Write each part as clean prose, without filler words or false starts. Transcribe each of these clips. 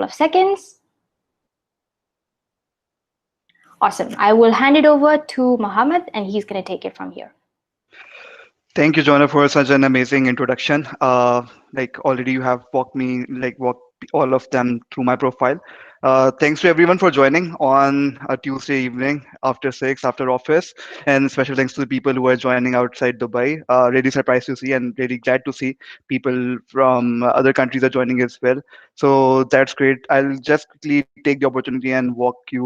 of seconds. Awesome. I will hand it over to Muhammad and he's going to take it from here. Thank you, Jonah, for such an amazing introduction. Like already you have walked all of them through my profile. Thanks to everyone for joining on a Tuesday evening after 6, after office, and special thanks to the people who are joining outside Dubai. Really surprised to see and really glad to see people from other countries are joining as well. So that's great. I'll just quickly take the opportunity and quickly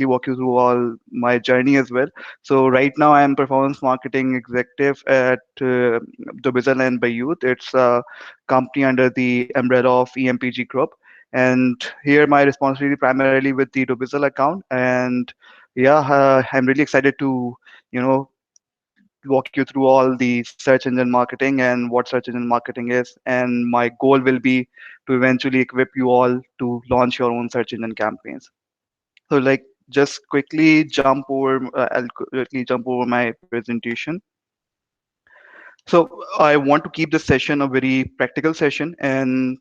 walk you through all my journey as well. So right now I am performance marketing executive at Dubizzle and Bayut. It's a company under the umbrella of EMPG Group. And here my responsibility primarily with the Dubizzle account. And yeah, I'm really excited to, you know, walk you through all the search engine marketing and what search engine marketing is. And my goal will be to eventually equip you all to launch your own search engine campaigns. So like just quickly jump over, I'll quickly jump over my presentation. So I want to keep this session a very practical session, and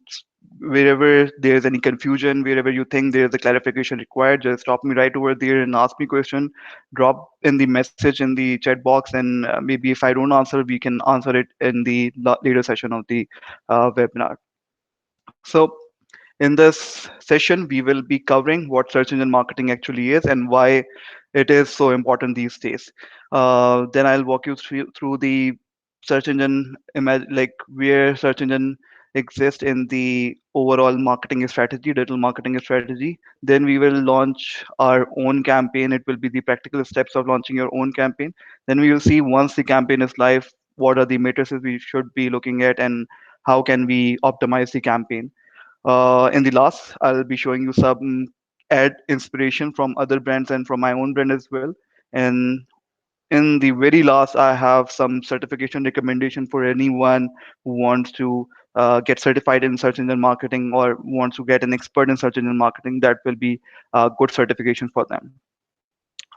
wherever there's any confusion, wherever you think there's a clarification required, just stop me right over there and ask me question, drop in the message in the chat box, and maybe if I don't answer, we can answer it in the later session of the webinar. So in this session, we will be covering what search engine marketing actually is and why it is so important these days. Then I'll walk you through the search engine, like where search engine exist in the overall marketing strategy, digital marketing strategy. Then we will launch our own campaign. It will be the practical steps of launching your own campaign. Then we will see once the campaign is live, what are the matrices we should be looking at and how can we optimize the campaign. In the last, I'll be showing you some ad inspiration from other brands and from my own brand as well. And in the very last, I have some certification recommendation for anyone who wants to get certified in search engine marketing or wants to get an expert in search engine marketing. That will be a good certification for them.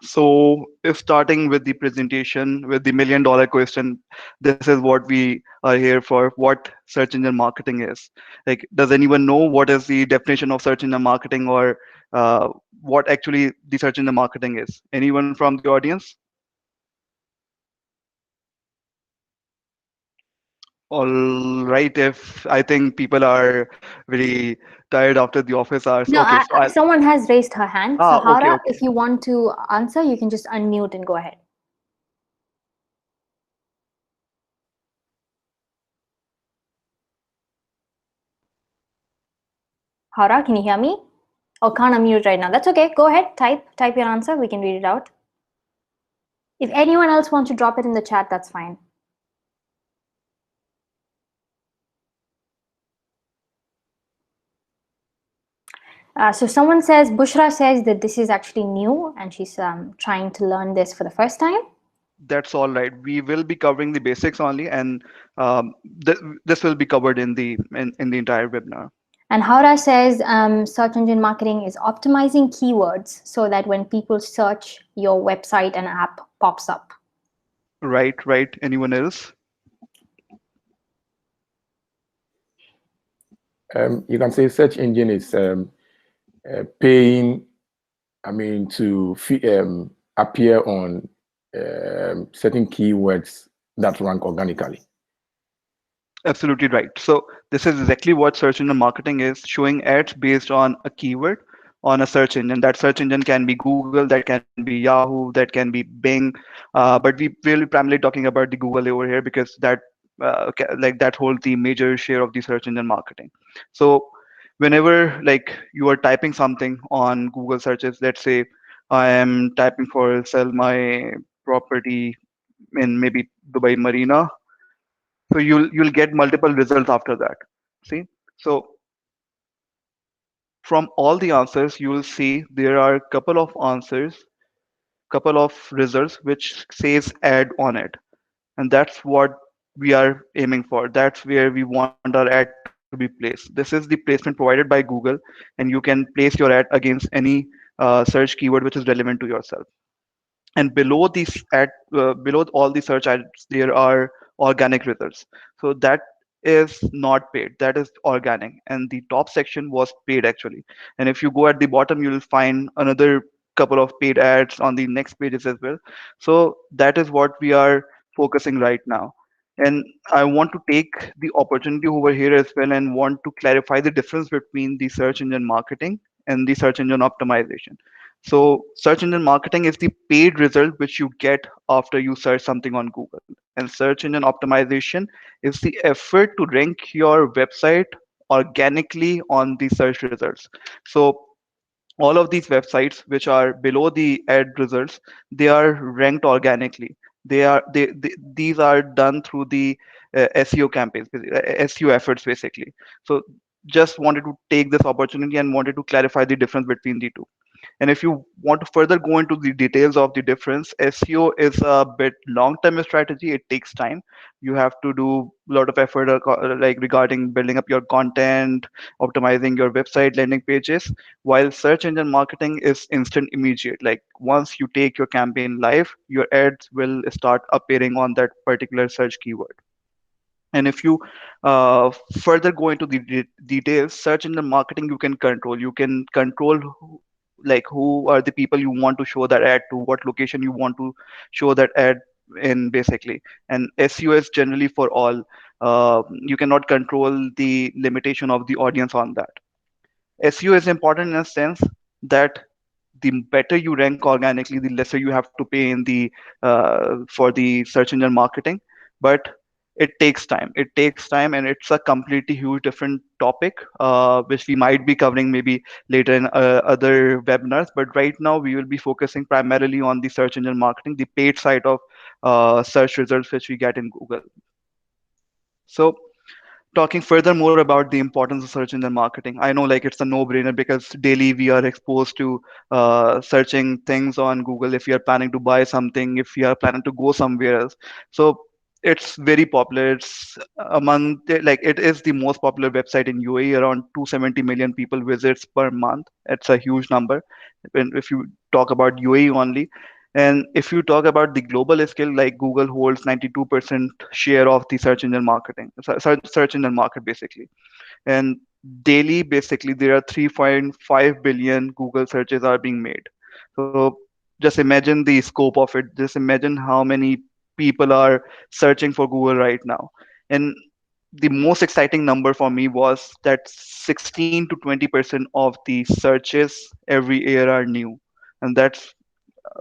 So if starting with the presentation with the $1 million question, this is what we are here for, what search engine marketing is. Like, does anyone know what is the definition of search engine marketing or what actually the search engine marketing is? Anyone from the audience? All right, if I think people are very tired after the office hours. No, Okay, so I'll, someone has raised her hand. ah, okay, Sahara, okay. if you want to answer, you can just unmute and go ahead. Hara, can you hear me? Oh, can't unmute right now. That's okay. Go ahead. Type your answer. We can read it out. If anyone else wants to drop it in the chat, that's fine. So someone says, Bushra says that this is actually new and she's trying to learn this for the first time. That's all right. We will be covering the basics only, and this will be covered in the entire webinar. And Haura says search engine marketing is optimizing keywords so that when people search, your website and app pops up. Right, right. Anyone else? You can say search engine is paying, to appear on certain keywords that rank organically. Absolutely right. So this is exactly what search engine marketing is, showing ads based on a keyword on a search engine. That search engine can be Google, that can be Yahoo, that can be Bing, but we will be primarily talking about the Google over here because that that holds the major share of the search engine marketing. So whenever like you are typing something on Google searches, let's say I am typing for sell my property in maybe Dubai Marina, so you'll get multiple results after that. See, so from all the answers you will see there are a couple of answers, couple of results which says ad on it, and that's what we are aiming for. That's where we want our ad to be placed. This is the placement provided by Google, and you can place your ad against any search keyword which is relevant to yourself. And below these below all the search ads there are organic results. So that is not paid, that is organic, and the top section was paid actually. And if you go at the bottom, you'll find another couple of paid ads on the next pages as well. So that is what we are focusing right now. And I want to take the opportunity over here as well and want to clarify the difference between the search engine marketing and the search engine optimization. So search engine marketing is the paid result which you get after you search something on Google. And search engine optimization is the effort to rank your website organically on the search results. So all of these websites which are below the ad results, they are ranked organically. These are done through the SEO campaigns, SEO efforts basically. So just wanted to take this opportunity and wanted to clarify the difference between the two. And if you want to further go into the details of the difference, SEO is a bit long-term strategy. It takes time. You have to do a lot of effort, like regarding building up your content, optimizing your website, landing pages. While search engine marketing is instant, immediate. Like once you take your campaign live, your ads will start appearing on that particular search keyword. And if you further go into the details, search engine marketing you can control. You can control like who are the people you want to show that ad to, what location you want to show that ad in basically. And SEO is generally for all. You cannot control the limitation of the audience on that. SEO is important in a sense that the better you rank organically, the lesser you have to pay in the for the search engine marketing. But it takes time. It takes time, and it's a completely huge different topic, which we might be covering maybe later in other webinars. But right now, we will be focusing primarily on the search engine marketing, the paid side of search results which we get in Google. So talking further more about the importance of search engine marketing, I know like it's a no-brainer because daily we are exposed to searching things on Google if you are planning to buy something, if you are planning to go somewhere else. So it's very popular. It's among like it is the most popular website in UAE. Around 270 million people visits per month. It's a huge number. When if you talk about UAE only, and if you talk about the global scale, like Google holds 92% share of the search engine marketing, search engine market basically. And daily, basically, there are 3.5 billion Google searches are being made. So just imagine the scope of it. Just imagine how many people are searching for Google right now. And the most exciting number for me was that 16 to 20% of the searches every year are new. And that's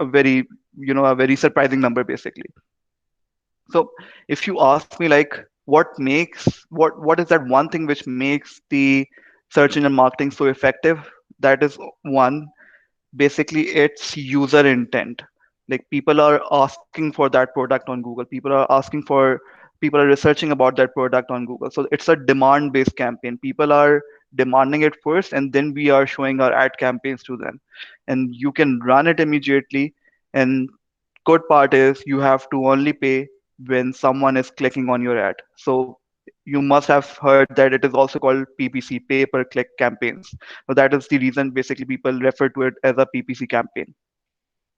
a very a very surprising number basically. So if you ask me like what is that one thing which makes the search engine marketing so effective, that is one, basically it's user intent. Like people are asking for that product on Google, people are researching about that product on Google. So it's a demand based campaign. People are demanding it first, and then we are showing our ad campaigns to them, and you can run it immediately. And good part is you have to only pay when someone is clicking on your ad. So you must have heard that it is also called PPC, pay per click campaigns. So that is the reason basically people refer to it as a PPC campaign.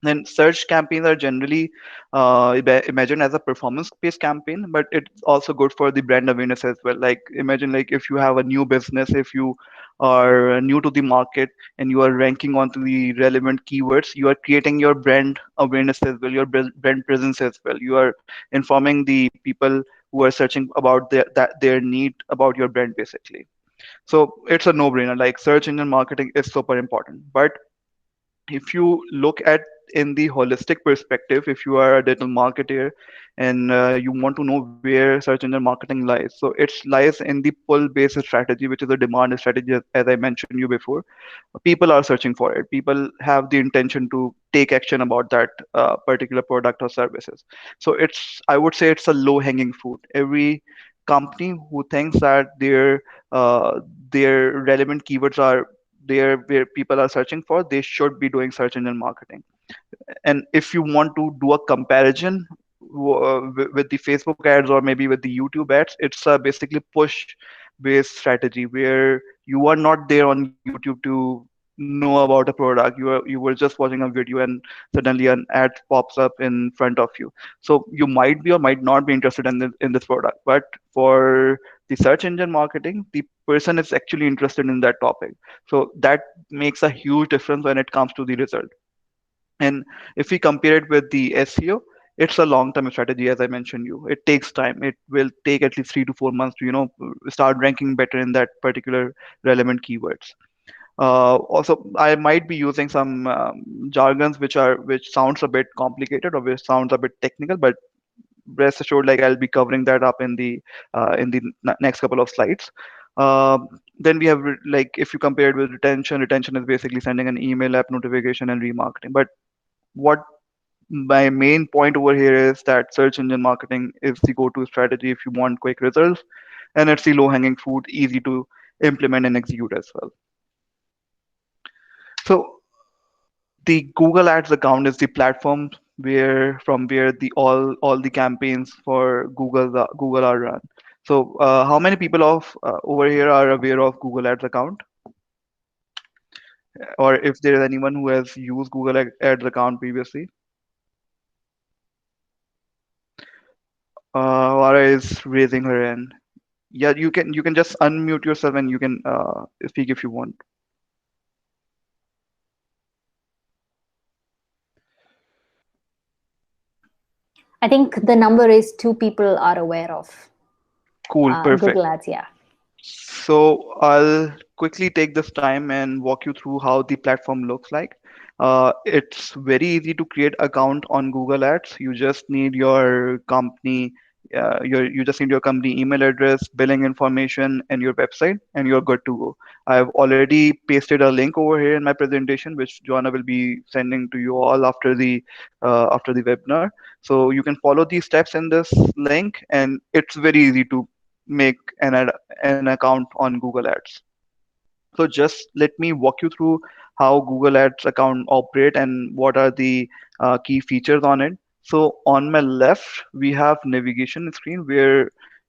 And search campaigns are generally imagined as a performance-based campaign, but it's also good for the brand awareness as well. Like imagine like if you have a new business, if you are new to the market and you are ranking onto the relevant keywords, you are creating your brand awareness as well, your brand presence as well. You are informing the people who are searching about their need about your brand basically. So it's a no-brainer. Like search engine marketing is super important, but if you look at in the holistic perspective, if you are a digital marketer and you want to know where search engine marketing lies, so it lies in the pull based strategy, which is a demand strategy, as I mentioned you before. People are searching for it. People have the intention to take action about that particular product or services. So it's, I would say it's a low hanging fruit. Every company who thinks that uh, their relevant keywords are there where people are searching for, they should be doing search engine marketing. And if you want to do a comparison with the Facebook ads or maybe with the YouTube ads, it's a basically push based strategy where you are not there on YouTube to know about a product. You were just watching a video and suddenly an ad pops up in front of you. So you might be or might not be interested in this product, but for the search engine marketing, the person is actually interested in that topic. So that makes a huge difference when it comes to the result. And if we compare it with the SEO, it's a long-term strategy, as I mentioned you. It takes time. It will take at least 3 to 4 months to, start ranking better in that particular relevant keywords. Also, I might be using some jargons which sounds a bit complicated or which sounds a bit technical, but rest assured, like I'll be covering that up in the next couple of slides. Then we have like if you compare it with retention, retention is basically sending an email, app notification, and remarketing. But what my main point over here is that search engine marketing is the go-to strategy if you want quick results, and it's the low-hanging fruit, easy to implement and execute as well. So the Google Ads account is the platform where the all the campaigns for Google are run. So how many people of over here are aware of Google Ads account, or if there is anyone who has used Google Ads account previously? Vara is raising her hand. Yeah, you can just unmute yourself and you can speak if you want. I think the number is 2 people are aware of Cool, perfect. Google Ads. Yeah. So I'll quickly take this time and walk you through how the platform looks like. It's very easy to create account on Google Ads. You just need your company, you just need your company email address, billing information, and your website, and you're good to go. I've already pasted a link over here in my presentation, which Joanna will be sending to you all after the webinar. So you can follow these steps in this link, and it's very easy to make an account on Google Ads. So just let me walk you through how Google Ads account operate and what are the key features on it. So on my left, we have navigation screen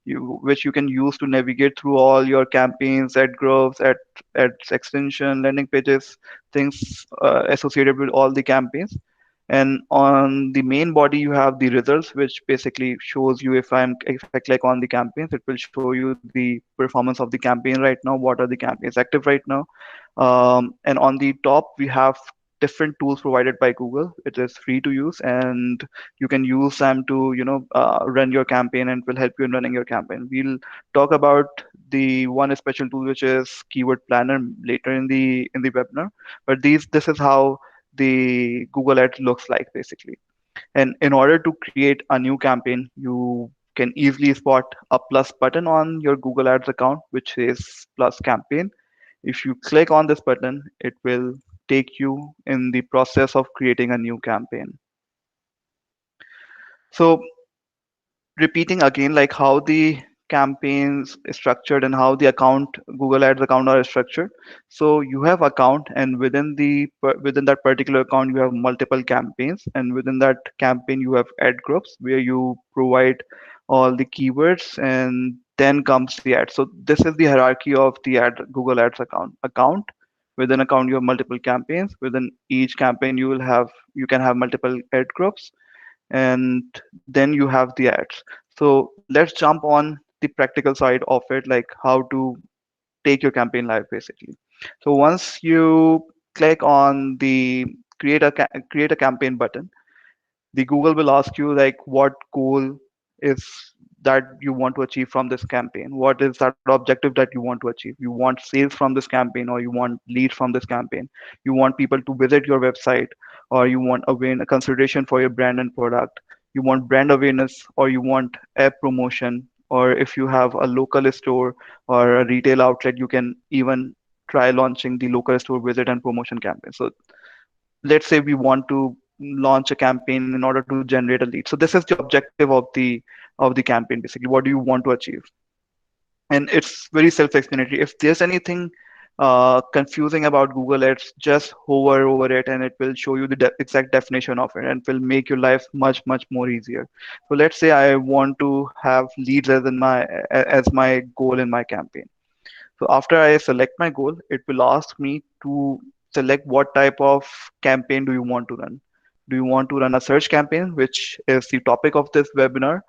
which you can use to navigate through all your campaigns, ad groups, ads extension, landing pages, things associated with all the campaigns. And on the main body, you have the results, which basically shows you if I click on the campaigns, it will show you the performance of the campaign right now, what are the campaigns active right now. And on the top, we have different tools provided by Google. It is free to use, and you can use them to run your campaign, and it will help you in running your campaign. We'll talk about the one special tool, which is Keyword Planner, later in the webinar. But this is how the Google Ads looks like basically. And in order to create a new campaign, you can easily spot a plus button on your Google Ads account, which says plus campaign. If you click on this button, it will take you in the process of creating a new campaign. So repeating again, like how the campaigns is structured and how the account Google Ads account are structured. So you have account, and within that particular account you have multiple campaigns, and within that campaign you have ad groups where you provide all the keywords, and then comes the ad. So this is the hierarchy of the ad Google Ads account. Within account you have multiple campaigns. Within each campaign you can have multiple ad groups, and then you have the ads. So let's jump on the practical side of it, like how to take your campaign live basically. So once you click on the create a campaign button, the Google will ask you like what goal is that you want to achieve from this campaign. What is that objective that you want to achieve? You want sales from this campaign, or you want leads from this campaign? You want people to visit your website, or you want a consideration for your brand and product? You want brand awareness, or you want app promotion? Or if you have a local store or a retail outlet, you can even try launching the local store visit and promotion campaign. So let's say we want to launch a campaign in order to generate a lead. So this is the objective of the campaign basically. What do you want to achieve? And it's very self-explanatory. If there's anything confusing about Google Ads, just hover over it and it will show you the exact definition of it, and will make your life much more easier. So let's say I want to have leads as my goal in my campaign. So after I select my goal, it will ask me to select what type of campaign do you want to run. Do you want to run a search campaign, which is the topic of this webinar?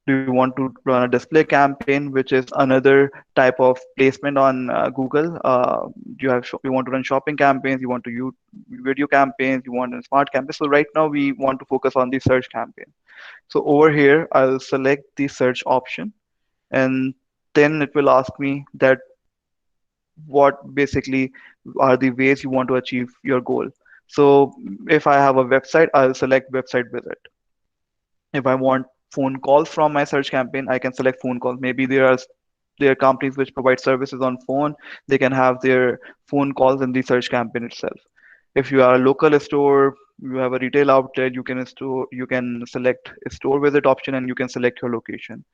Do you want to run a display campaign, which is another type of placement on Google? You want to run shopping campaigns, you want to use video campaigns, you want a smart campaign. So right now we want to focus on the search campaign. So over here, I'll select the search option, and then it will ask me that what basically are the ways you want to achieve your goal. So if I have a website, I'll select website visit. If I want phone calls from my search campaign, I can select phone calls. Maybe there are companies which provide services on phone. They can have their phone calls in the search campaign itself. If you are a local store, you have a retail outlet, you can select a store visit option and you can select your location.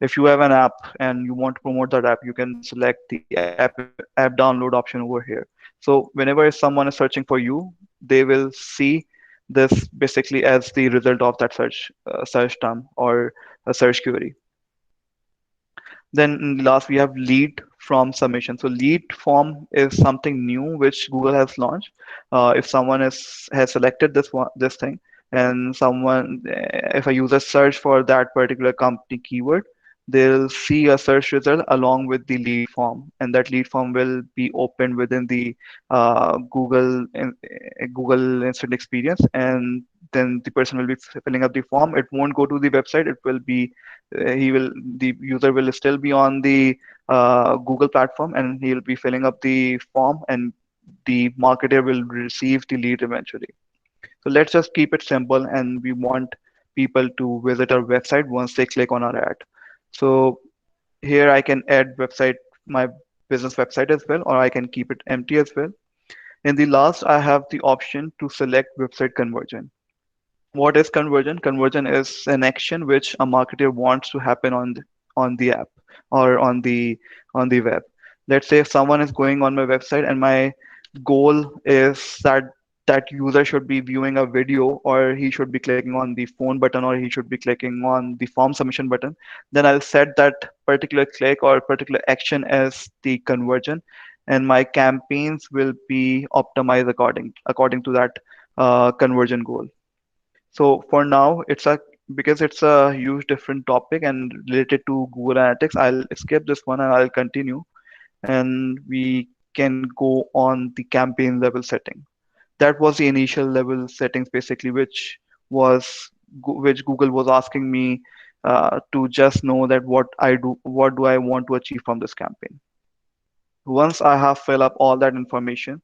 If you have an app and you want to promote that app, you can select the app download option over here. So whenever someone is searching for you, they will see this basically as the result of that search term or a search query. Then last we have lead from submission. So lead form is something new which Google has launched. If someone has selected this thing, and if a user search for that particular company keyword, they'll see a search result along with the lead form, and that lead form will be opened within the Google Instant Experience, and then the person will be filling up the form. It won't go to the website. It will be the user will still be on the Google platform, and he'll be filling up the form, and the marketer will receive the lead eventually. So let's just keep it simple, and we want people to visit our website once they click on our ad. So here I can add my business website as well, or I can keep it empty as well. In the last, I have the option to select website conversion. What is conversion? Conversion is an action which a marketer wants to happen on the app or on the web. Let's say if someone is going on my website and my goal is that user should be viewing a video, or he should be clicking on the phone button, or he should be clicking on the form submission button, then I'll set that particular click or particular action as the conversion, and my campaigns will be optimized according to that conversion goal. So for now, because it's a huge different topic and related to Google Analytics, I'll skip this one and I'll continue, and we can go on the campaign level setting. That was the initial level settings basically, which Google was asking me to just know that what do I want to achieve from this campaign. Once I have filled up all that information,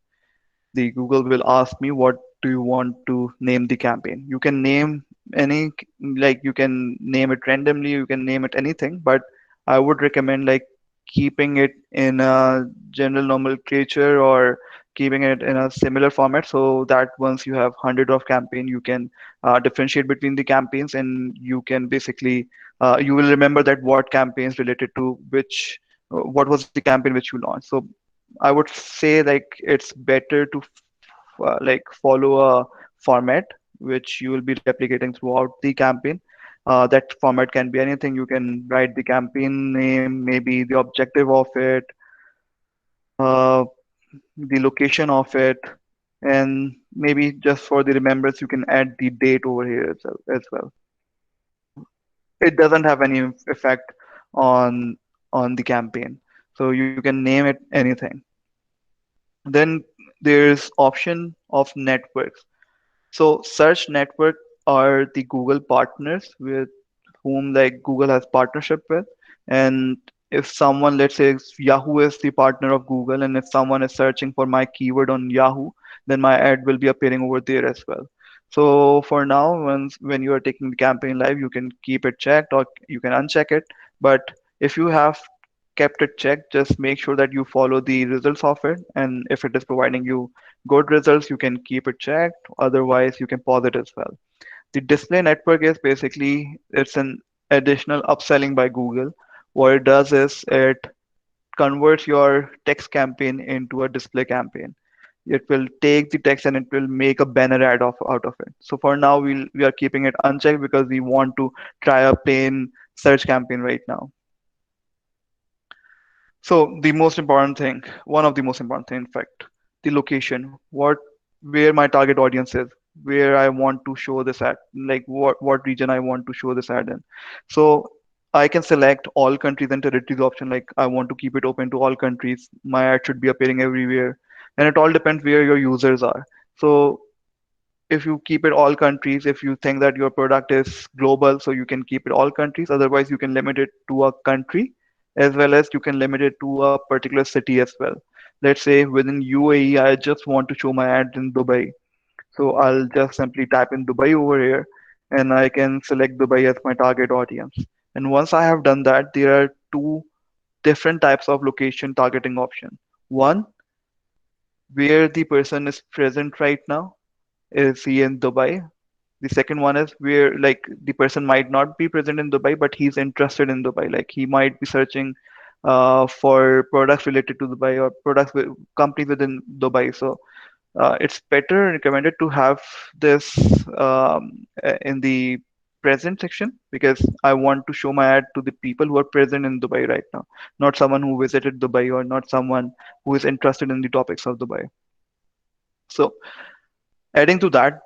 the Google will ask me what do you want to name the campaign. You can name any, like you can name it randomly, you can name it anything, but I would recommend like keeping it in a general nomenclature or keeping it in a similar format, so that once you have hundred of campaign, you can differentiate between the campaigns, and you can basically you will remember that what campaigns related to what was the campaign which you launched. So I would say like it's better to like follow a format which you will be replicating throughout the campaign. That format can be anything. You can write the campaign name, maybe the objective of it, uh, the location of it, and maybe just for the remembrance, you can add the date over here as well. It doesn't have any effect on the campaign, so you can name it anything. Then there's option of networks. So search network are the Google partners with whom like Google has partnership with. And if someone, let's say Yahoo is the partner of Google, and if someone is searching for my keyword on Yahoo, then my ad will be appearing over there as well. So for now, when you are taking the campaign live, you can keep it checked or you can uncheck it. But if you have kept it checked, just make sure that you follow the results of it. And if it is providing you good results, you can keep it checked. Otherwise, you can pause it as well. The display network is basically it's an additional upselling by Google. What it does is it converts your text campaign into a display campaign. It will take the text and it will make a banner ad out of it. So for now, we are keeping it unchecked because we want to try a plain search campaign right now. So the most important thing, one of the most important thing, in fact, the location, where my target audience is, where I want to show this ad, like what region I want to show this ad in. So I can select all countries and territories option. Like I want to keep it open to all countries. My ad should be appearing everywhere, and it all depends where your users are. So if you keep it all countries, if you think that your product is global, so you can keep it all countries. Otherwise, you can limit it to a country, as well as you can limit it to a particular city as well. Let's say within UAE, I just want to show my ad in Dubai. So I'll just simply type in Dubai over here, and I can select Dubai as my target audience. And once I have done that, there are two different types of location targeting option. One, where the person is present right now. Is he in Dubai? The second one is where like the person might not be present in Dubai, but he's interested in Dubai. Like he might be searching for products related to Dubai or products with companies within Dubai. So it's better recommended to have this in the present section because I want to show my ad to the people who are present in Dubai right now, not someone who visited Dubai or not someone who is interested in the topics of Dubai. So adding to that,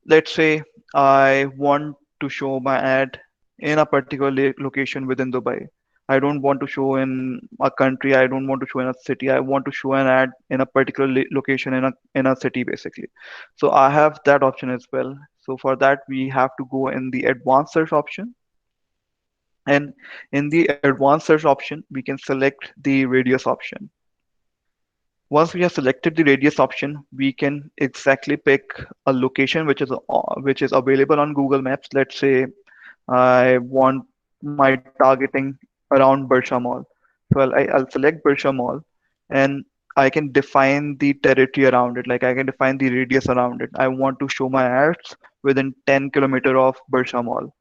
let's say I want to show my ad in a particular location within Dubai. I don't want to show in a country. I don't want to show in a city. I want to show an ad in a particular location in a city basically. So I have that option as well. So for that we have to go in the advanced search option. And in the advanced search option, we can select the radius option. Once we have selected the radius option, we can exactly pick a location which is available on Google Maps. Let's say I want my targeting around Bersha Mall. So I'll select Bersha Mall and I can define the territory around it. Like I can define the radius around it. I want to show my ads within 10 kilometer of Bersha Mall.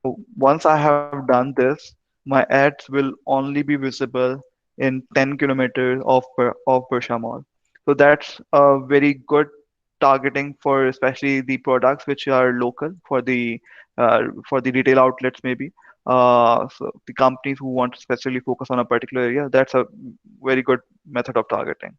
So once I have done this, my ads will only be visible in 10 kilometers of Bersha Mall. So that's a very good targeting for especially the products which are local for the retail outlets maybe. So the companies who want to specifically focus on a particular area, that's a very good method of targeting.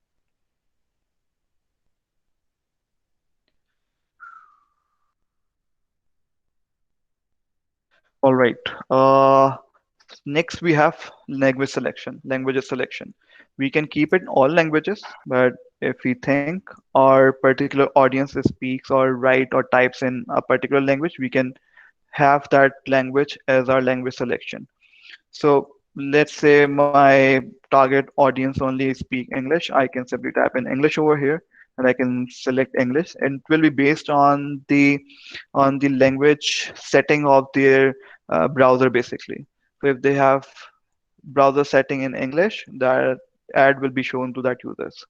All right. Uh, Next we have languages selection. We can keep it all languages, but if we think our particular audience speaks or write or types in a particular language, we can have that language as our language selection. So let's say my target audience only speak English. I can simply type in English over here and I can select English and it will be based on the language setting of their browser basically. So if they have browser setting in English, that ad will be shown to that users.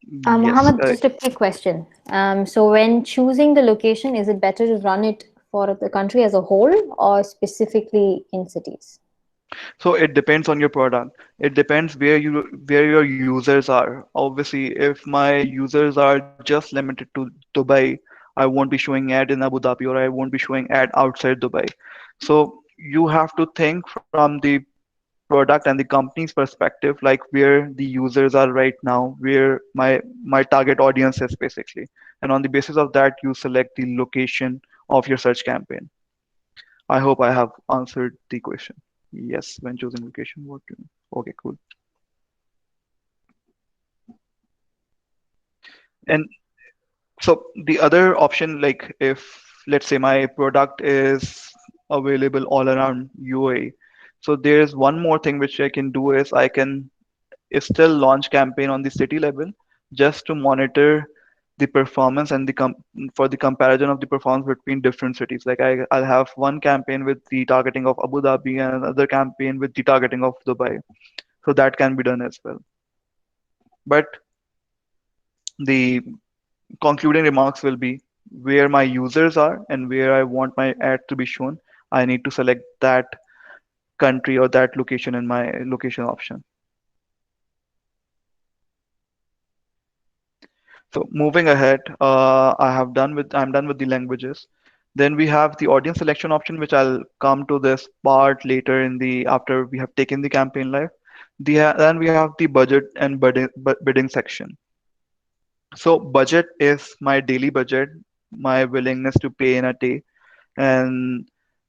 Yes. Mohammed, just a quick question. So when choosing the location, is it better to run it for the country as a whole or specifically in cities? So it depends on your product. It depends where your users are. Obviously, if my users are just limited to Dubai, I won't be showing ad in Abu Dhabi or I won't be showing ad outside Dubai. So you have to think from the product and the company's perspective, like where the users are right now, where my target audience is basically. And on the basis of that, you select the location of your search campaign. I hope I have answered the question. Yes, when choosing location, what do you? Okay, cool. And so the other option, like if let's say my product is available all around UAE, so there's one more thing which I can do is I can still launch campaign on the city level just to monitor the performance and for the comparison of the performance between different cities. Like I'll have one campaign with the targeting of Abu Dhabi and another campaign with the targeting of Dubai. So that can be done as well. But the concluding remarks will be where my users are and where I want my ad to be shown. I need to select that country or that location in my location option. So moving ahead, I'm done with the languages. Then we have the audience selection option, which I'll come to this part later in the after we have taken the campaign live. Then we have the budget and bidding section. So budget is my daily budget, my willingness to pay in a day, and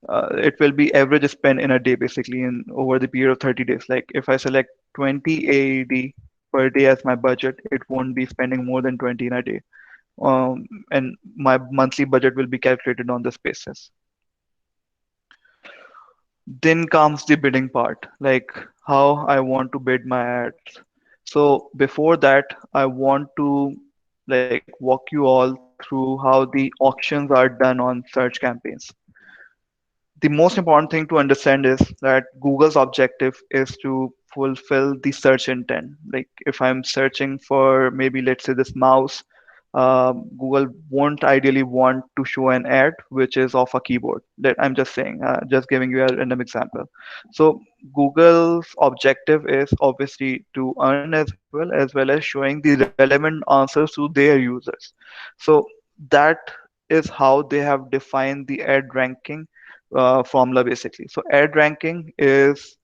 it will be average spend in a day basically in over the period of 30 days. Like if I select 20 AED per day as my budget, it won't be spending more than 20 in a day. And my monthly budget will be calculated on this basis. Then comes the bidding part, like how I want to bid my ads. So before that, I want to like walk you all through how the auctions are done on search campaigns. The most important thing to understand is that Google's objective is to fulfill the search intent. Like if I'm searching for maybe let's say this mouse, Google won't ideally want to show an ad which is of a keyboard. That I'm just saying, just giving you a random example. So Google's objective is obviously to earn as well as showing the relevant answers to their users. So that is how they have defined the ad ranking formula basically. So ad ranking is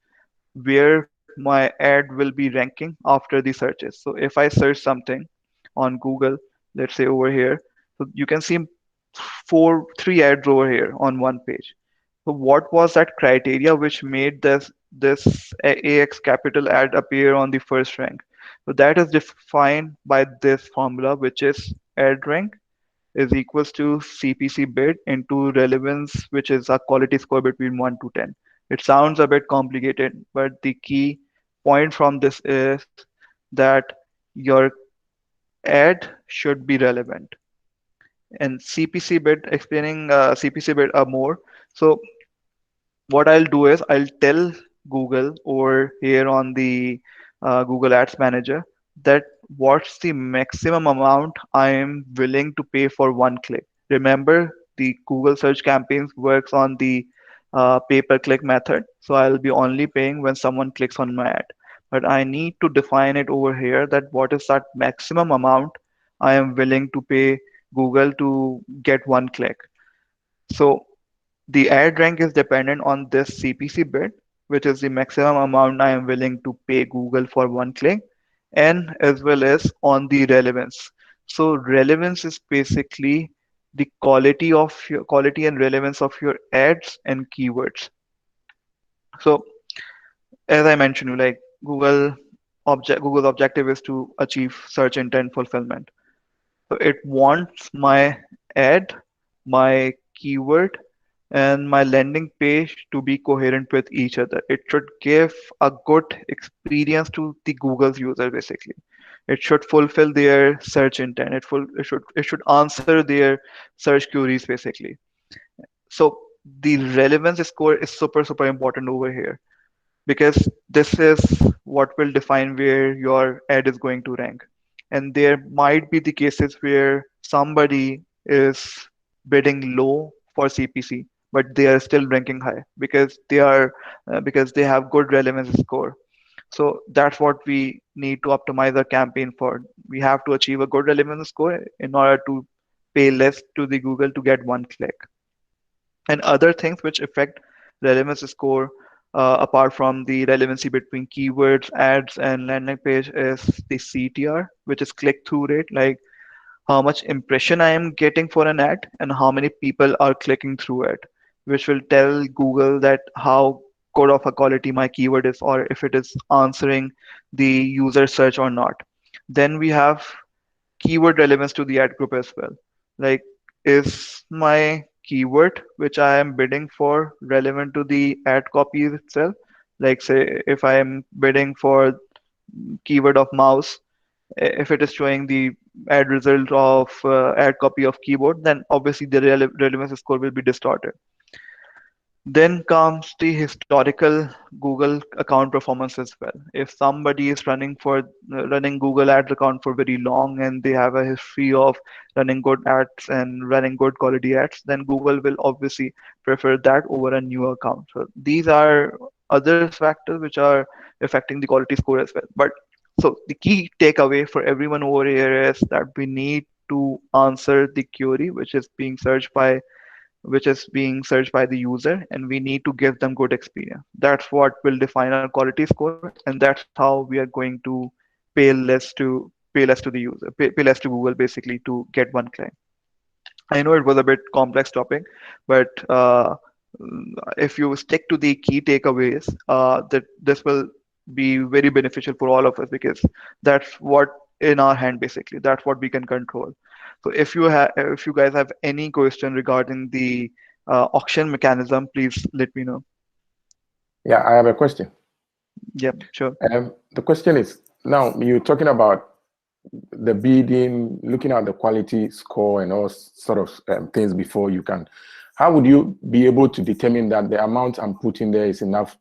where my ad will be ranking after the searches. So if I search something on Google, let's say over here, so you can see three ads over here on one page. So what was that criteria which made this AX capital ad appear on the first rank? So that is defined by this formula, which is ad rank is equals to CPC bid into relevance, which is a quality score between 1 to 10. It sounds a bit complicated, but the key point from this is that your ad should be relevant. And CPC bid, explaining CPC bid more. So what I'll do is I'll tell Google over here on the Google Ads Manager that what's the maximum amount I am willing to pay for one click. Remember, the Google search campaigns works on the pay-per-click method, so I'll be only paying when someone clicks on my ad. But I need to define it over here that what is that maximum amount I am willing to pay Google to get one click. So the ad rank is dependent on this CPC bid, which is the maximum amount I am willing to pay Google for one click, and as well as on the relevance. So relevance is basically the quality and relevance of your ads and keywords. So as I mentioned, like Google's objective is to achieve search intent fulfillment. So it wants my ad, my keyword, and my landing page to be coherent with each other. It should give a good experience to the Google's user basically. It should fulfill their search intent. It should answer their search queries basically. So the relevance score is super important over here because this is what will define where your ad is going to rank. And there might be the cases where somebody is bidding low for CPC, but they are still ranking high because they have good relevance score. So that's what we need to optimize our campaign for. We have to achieve a good relevance score in order to pay less to the Google to get one click. And other things which affect relevance score apart from the relevancy between keywords, ads, and landing page is the CTR, which is click-through rate, like how much impression I am getting for an ad and how many people are clicking through it, which will tell Google that how good of a quality my keyword is or if it is answering the user search or not. Then we have keyword relevance to the ad group as well. Like, is my keyword which I am bidding for relevant to the ad copy itself? Like, say, if I am bidding for keyword of mouse, if it is showing the ad result of ad copy of keyboard, then obviously the relevance score will be distorted. Then comes the historical Google account performance as well. If somebody is running Google Ads account for very long and they have a history of running good ads and running good quality ads, then Google will obviously prefer that over a new account. So these are other factors which are affecting the quality score as well. But so the key takeaway for everyone over here is that we need to answer the query which is being searched by the user, and we need to give them good experience. That's what will define our quality score, and that's how we are going to pay less to the user, pay less to Google basically to get one client. I know it was a bit complex topic, but If you stick to the key takeaways, that this will be very beneficial for all of us, because that's what in our hand basically. That's what we can control. So if you guys have any question regarding the auction mechanism, please let me know. Yeah, I have a question. Yep, sure. The question is, now you're talking about the bidding, looking at the quality score and all sort of things before you can. How would you be able to determine that the amount I'm putting there is enough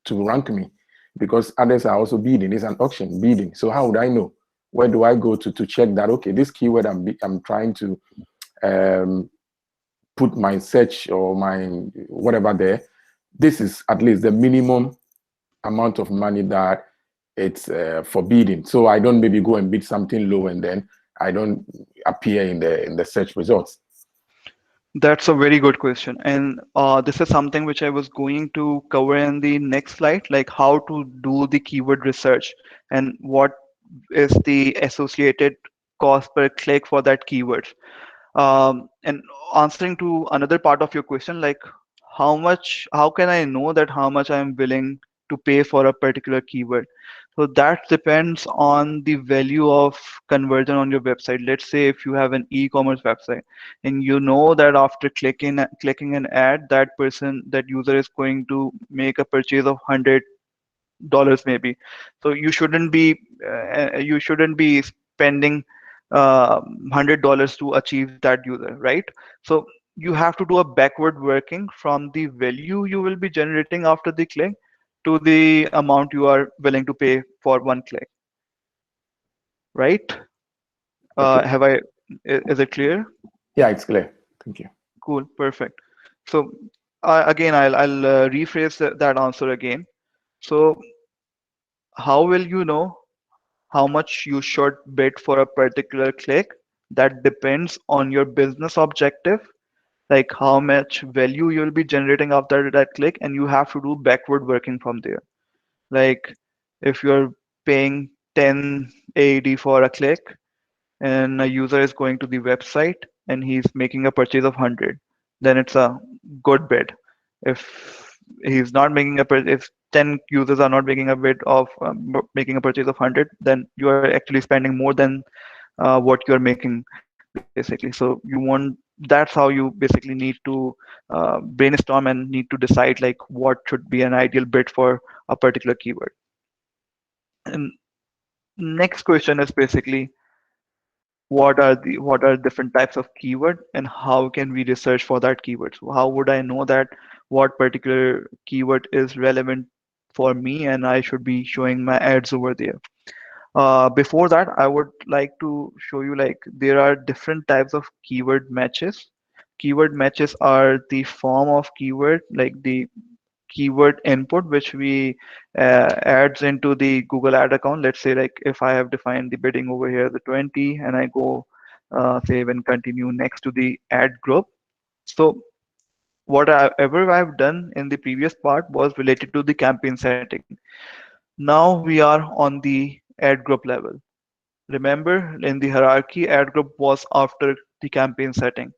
to rank me? Because others are also bidding. It's an auction bidding. So how would I know? Where do I go to check that? Okay, this keyword I'm trying to put my search or my whatever there. This is at least the minimum amount of money that it's for bidding. So I don't maybe go and bid something low and then I don't appear in the search results. That's a very good question. And this is something which I was going to cover in the next slide, like how to do the keyword research and what is the associated cost per click for that keyword. And answering to another part of your question, like how can I know that how much I'm willing to pay for a particular keyword? So that depends on the value of conversion on your website. Let's say if you have an e-commerce website and you know that after clicking an ad, that user is going to make a purchase of $100 maybe. So you shouldn't be spending $100 to achieve that user, right? So you have to do a backward working from the value you will be generating after the click to the amount you are willing to pay for one click, right? Okay. Is it clear? Yeah, it's clear. Thank you. Cool, perfect. So again, I'll rephrase that answer again. So how will you know how much you should bid for a particular click? That depends on your business objective, like how much value you'll be generating after that click, and you have to do backward working from there. Like if you're paying 10 AED for a click and a user is going to the website and he's making a purchase of 100, then it's a good bid. If he's not making if 10 users are not making a bid of making a purchase of 100, then you are actually spending more than what you're making basically. So you want, that's how you basically need to brainstorm and need to decide like what should be an ideal bid for a particular keyword. And next question is basically what are different types of keyword and how can we research for that keyword? So how would I know that what particular keyword is relevant for me and I should be showing my ads over there? Before that, I would like to show you like there are different types of keyword matches. Keyword matches are the form of keyword, like the keyword input which we adds into the Google ad account. Let's say like if I have defined the bidding over here the 20 and I go save and continue next to the ad group. So whatever I've done in the previous part was related to the campaign setting. Now we are on the ad group level. Remember, in the hierarchy, ad group was after the campaign setting.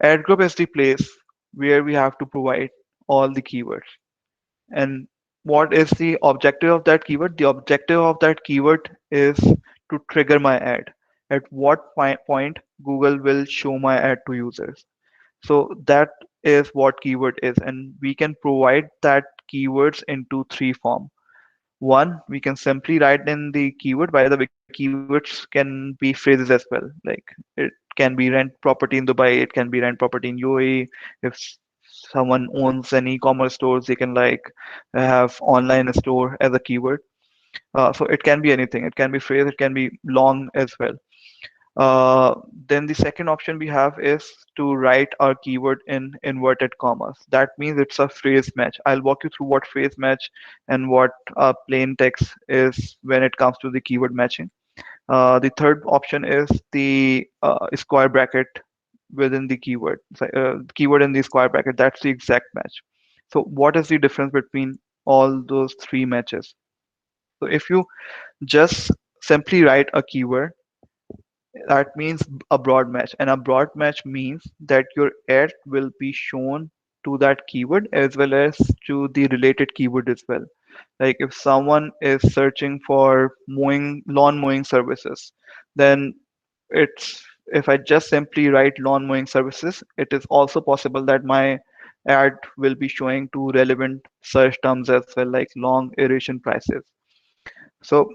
Ad group is the place where we have to provide all the keywords. And what is the objective of that keyword? The objective of that keyword is to trigger my ad. At what point Google will show my ad to users. So that is what keyword is. And we can provide that keywords into three forms. One, we can simply write in the keyword. By the way, keywords can be phrases as well. Like it can be rent property in Dubai, it can be rent property in UAE. If someone owns an e-commerce stores, they can like have online store as a keyword. So it can be anything. It can be phrase, it can be long as well. Then the second option we have is to write our keyword in inverted commas. That means it's a phrase match. I'll walk you through what phrase match and what plain text is when it comes to the keyword matching. The third option is the square bracket within the keyword. So, keyword in the square bracket, that's the exact match. So what is the difference between all those three matches? So if you just simply write a keyword, that means a broad match, and a broad match means that your ad will be shown to that keyword as well as to the related keyword as well. Like if someone is searching for lawn mowing services, then it's if I just simply write lawn mowing services, it is also possible that my ad will be showing to relevant search terms as well, like long aeration prices. So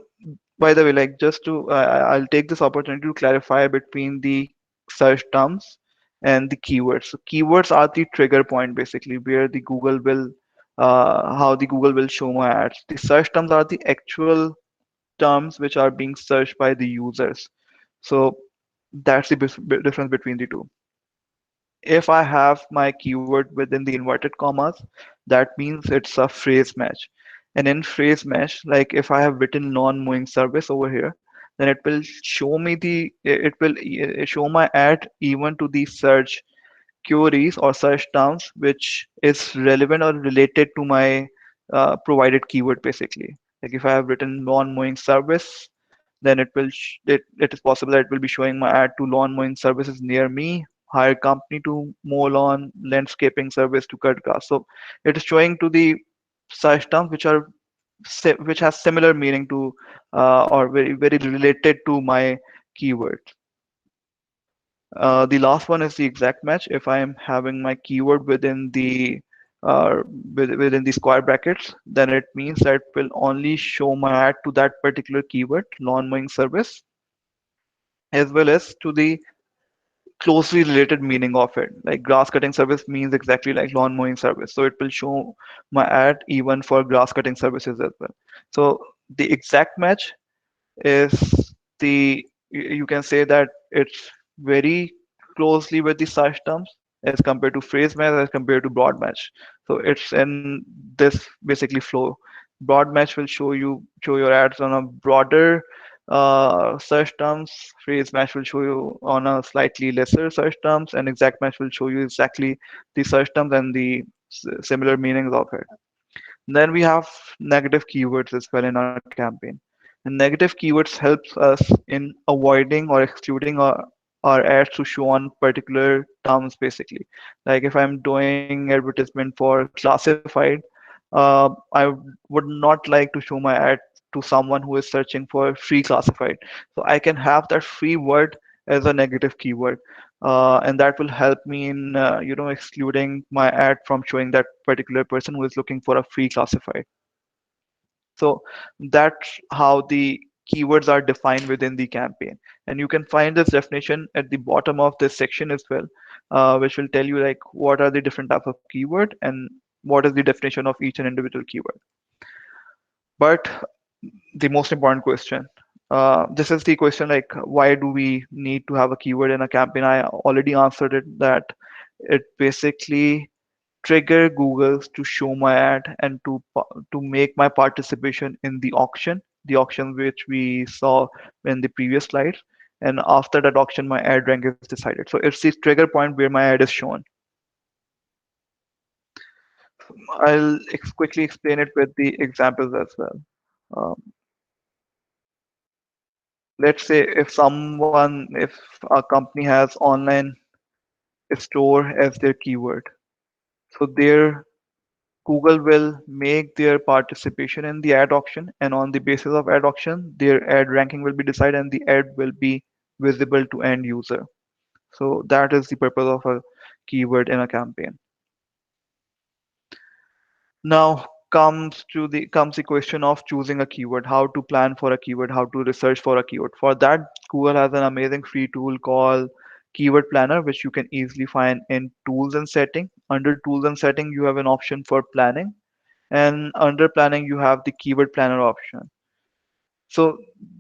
by the way, like just to I'll take this opportunity to clarify between the search terms and the keywords. So keywords are the trigger point basically where the Google will how the Google will show my ads. The search terms are the actual terms which are being searched by the users. So that's the difference between the two. If I have my keyword within the inverted commas, that means it's a phrase match. And in phrase match, like if I have written non-mowing service over here, then it will show me it will show my ad even to the search queries or search terms which is relevant or related to my provided keyword basically. Like if I have written non-mowing service, then it is possible that it will be showing my ad to lawn mowing services near me, hire company to mow lawn, landscaping service to cut grass. So it is showing to the search terms which has similar meaning to or very related to my keyword. The last one is the exact match. If I am having my keyword uh, within the square brackets, then it means that it will only show my ad to that particular keyword, lawn mowing service, as well as to the closely related meaning of it. Like grass cutting service means exactly like lawn mowing service, so it will show my ad even for grass cutting services as well. So the exact match is you can say that it's very closely with the search terms as compared to phrase match as compared to broad match. So it's in this basically flow. Broad match will show your ads on a broader search terms. Phrase match will show you on a slightly lesser search terms, and exact match will show you exactly the search terms and the similar meanings of it. Then we have negative keywords as well in our campaign. And negative keywords helps us in avoiding or excluding our ads to show on particular terms basically. Like if I'm doing advertisement for classified, I would not like to show my ad to someone who is searching for free classified. So I can have that free word as a negative keyword. And that will help me in excluding my ad from showing that particular person who is looking for a free classified. So that's how the keywords are defined within the campaign. And you can find this definition at the bottom of this section as well, which will tell you like what are the different types of keyword and what is the definition of each and individual keyword. But the most important question, this is the question like why do we need to have a keyword in a campaign? I already answered it that it basically trigger Google to show my ad and to make my participation in the auction which we saw in the previous slides. And after that auction, my ad rank is decided. So it's the trigger point where my ad is shown. I'll quickly explain it with the examples as well. Um, let's say if a company has online store as their keyword, so their Google will make their participation in the ad auction, and on the basis of ad auction, their ad ranking will be decided and the ad will be visible to end user. So that is the purpose of a keyword in a campaign. Now comes the question of choosing a keyword, how to plan for a keyword, how to research for a keyword. For that, Google has an amazing free tool called Keyword Planner, which you can easily find in Tools and Setting. Under Tools and Setting, you have an option for planning, and under planning you have the keyword planner option. So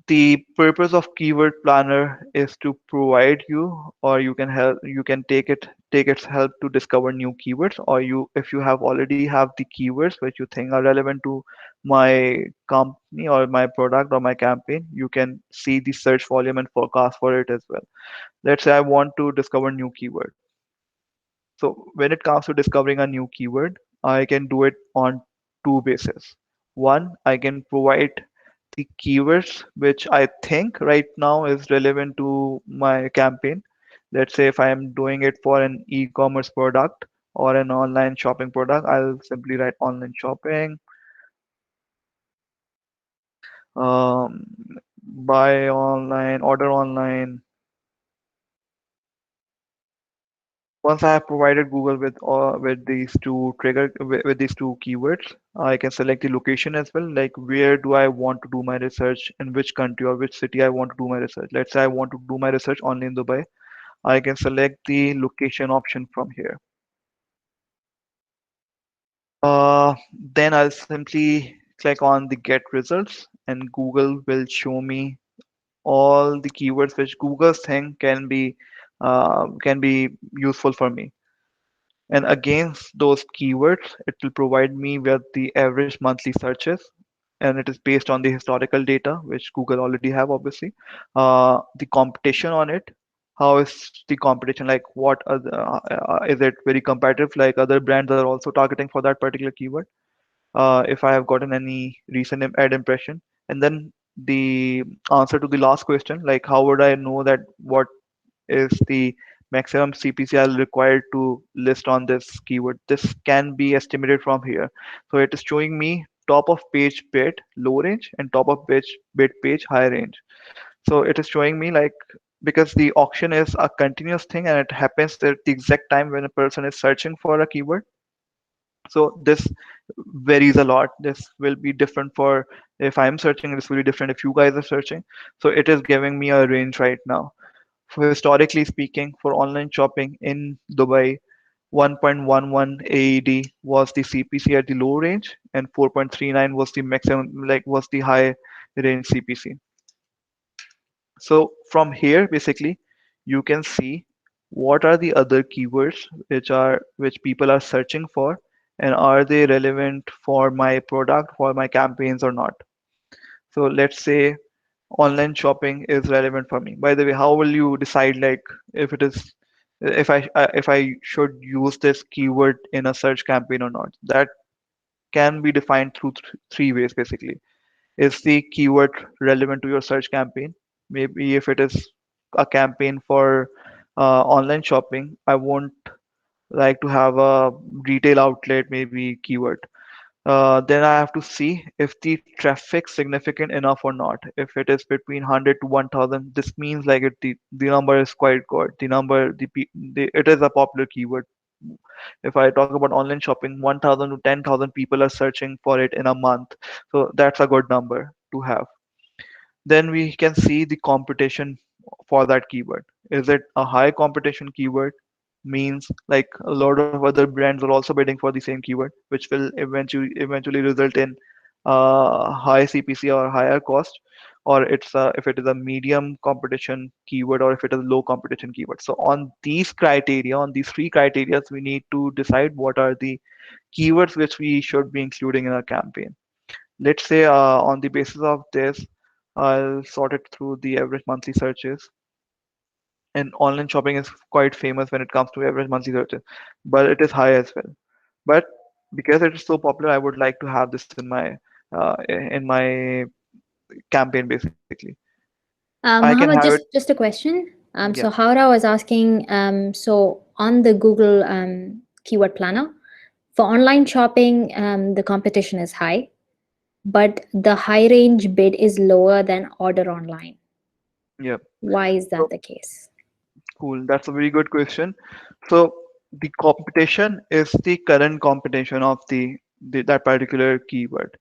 the purpose of keyword planner is to provide you, or you can take its help to discover new keywords, or if you have already have the keywords which you think are relevant to my company or my product or my campaign, you can see the search volume and forecast for it as well. Let's say I want to discover new keyword. So when it comes to discovering a new keyword, I can do it on two bases. One, I can provide the keywords which I think right now is relevant to my campaign. Let's say if I am doing it for an e-commerce product, or an online shopping product. I'll simply write online shopping, um, buy online, order online. Once I have provided Google with these two with these two keywords, I can select the location as well, like where do I want to do my research, in which country or which city I want to do my research. Let's say I want to do my research only in Dubai. I can select the location option from here. Then I'll simply click on the get results, and Google will show me all the keywords which Google think can be useful for me. And against those keywords, it will provide me with the average monthly searches, and it is based on the historical data, which Google already have, obviously. The competition on it, how is the competition like? What other, is it very competitive? Like other brands are also targeting for that particular keyword. If I have gotten any recent ad impression, and then the answer to the last question, like how would I know that what is the maximum CPC I'll require to list on this keyword. This can be estimated from here. So it is showing me top of page bid low range and top of page bid page high range. So it is showing me like, because the auction is a continuous thing and it happens at the exact time when a person is searching for a keyword. So this varies a lot. This will be different for if I'm searching, this will be different if you guys are searching. So it is giving me a range right now. For historically speaking, for online shopping in Dubai, 1.11 AED was the CPC at the low range, and 4.39 was the maximum, like was the high range CPC. So from here, basically, you can see what are the other keywords which people are searching for, and are they relevant for my product, for my campaigns or not. So let's say online shopping is relevant for me. By the way, how will you decide like if it is if I should use this keyword in a search campaign or not? That can be defined through three ways basically. Is the keyword relevant to your search campaign? Maybe if it is a campaign for online shopping, I won't like to have a retail outlet maybe keyword. Then I have to see if the traffic significant enough or not. If it is between 100 to 1000, this means like the number is quite good. The number, it is a popular keyword. If I talk about online shopping, 1000 to 10,000 people are searching for it in a month. So that's a good number to have. Then we can see the competition for that keyword. Is it a high competition keyword? Means like a lot of other brands are also bidding for the same keyword, which will eventually result in high CPC or higher cost, or if it is a medium competition keyword, or if it is a low competition keyword. So on these criteria, on these three criteria, we need to decide what are the keywords which we should be including in our campaign. Let's say on the basis of this, I'll sort it through the average monthly searches. And online shopping is quite famous when it comes to average monthly searches, but it is high as well. But because it is so popular, I would like to have this in my campaign basically. I can have Muhammad, it. just a question. Yeah, So Howrah was asking, so on the Google keyword planner, for online shopping, the competition is high, but the high range bid is lower than order online. yeah. Why is So that the case? cool. That's a very good question. So the competition is the current competition of that particular keyword.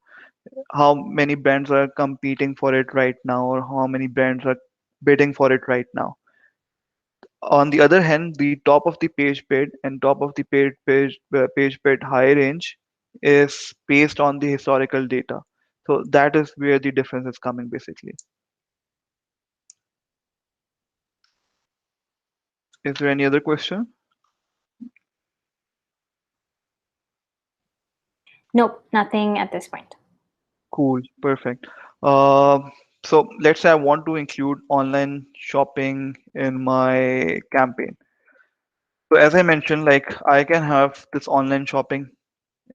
How many brands are competing for it right now, or how many brands are bidding for it right now. On the other hand, the top of the page bid and top of the page bid high range is based on the historical data. So that is where the difference is coming basically. Is there any other question? Nope, nothing at this point. Cool, perfect. So let's say I want to include online shopping in my campaign. So as I mentioned, like I can have this online shopping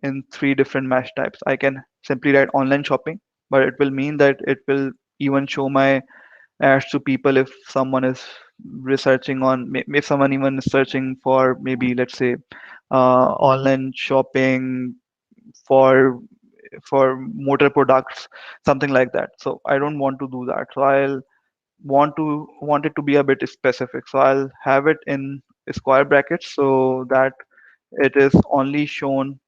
in three different match types. I can simply write online shopping, but it will mean that it will even show my ads to people if someone is researching on, if someone even is searching for maybe, let's say, online shopping for motor products, something like that. So I don't want to do that. So I'll want it to be a bit specific. So I'll have it in square brackets so that it is only shown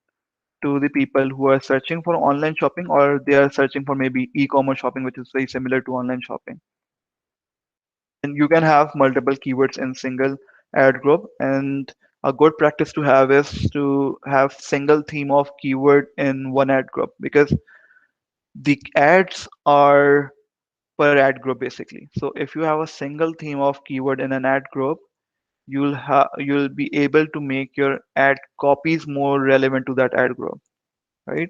to the people who are searching for online shopping, or they are searching for maybe e-commerce shopping, which is very similar to online shopping. And you can have multiple keywords in single ad group. And a good practice to have is to have single theme of keyword in one ad group, because the ads are per ad group basically. So if you have a single theme of keyword in an ad group, you'll be able to make your ad copies more relevant to that ad group, right?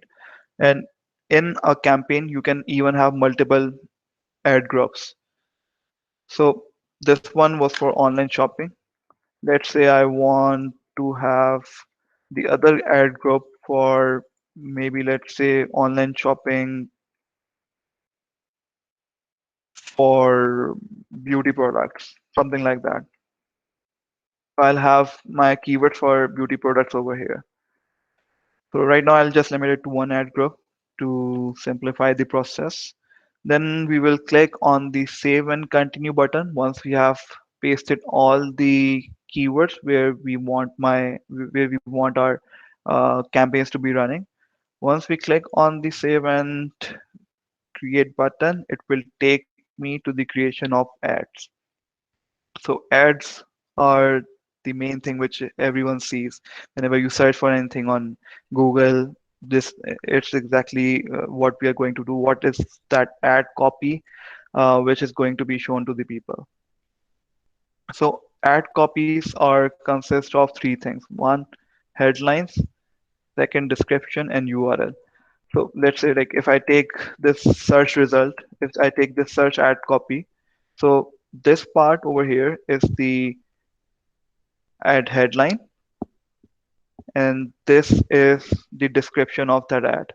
And in a campaign, you can even have multiple ad groups. So this one was for online shopping. Let's say I want to have the other ad group for maybe, let's say, online shopping for beauty products, something like that. I'll have my keywords for beauty products over here. So right now I'll just limit it to one ad group to simplify the process. Then we will click on the save and continue button once we have pasted all the keywords where we want our campaigns to be running. Once we click on the save and create button, it will take me to the creation of ads. So ads are the main thing which everyone sees whenever you search for anything on Google. This it's exactly what we are going to do. What is that ad copy which is going to be shown to the people? So ad copies are consist of three things. One, headlines. Second, description, and URL. So let's say, like, if I take this search result, if I take this search ad copy, so this part over here is the ad headline, and this is the description of that ad.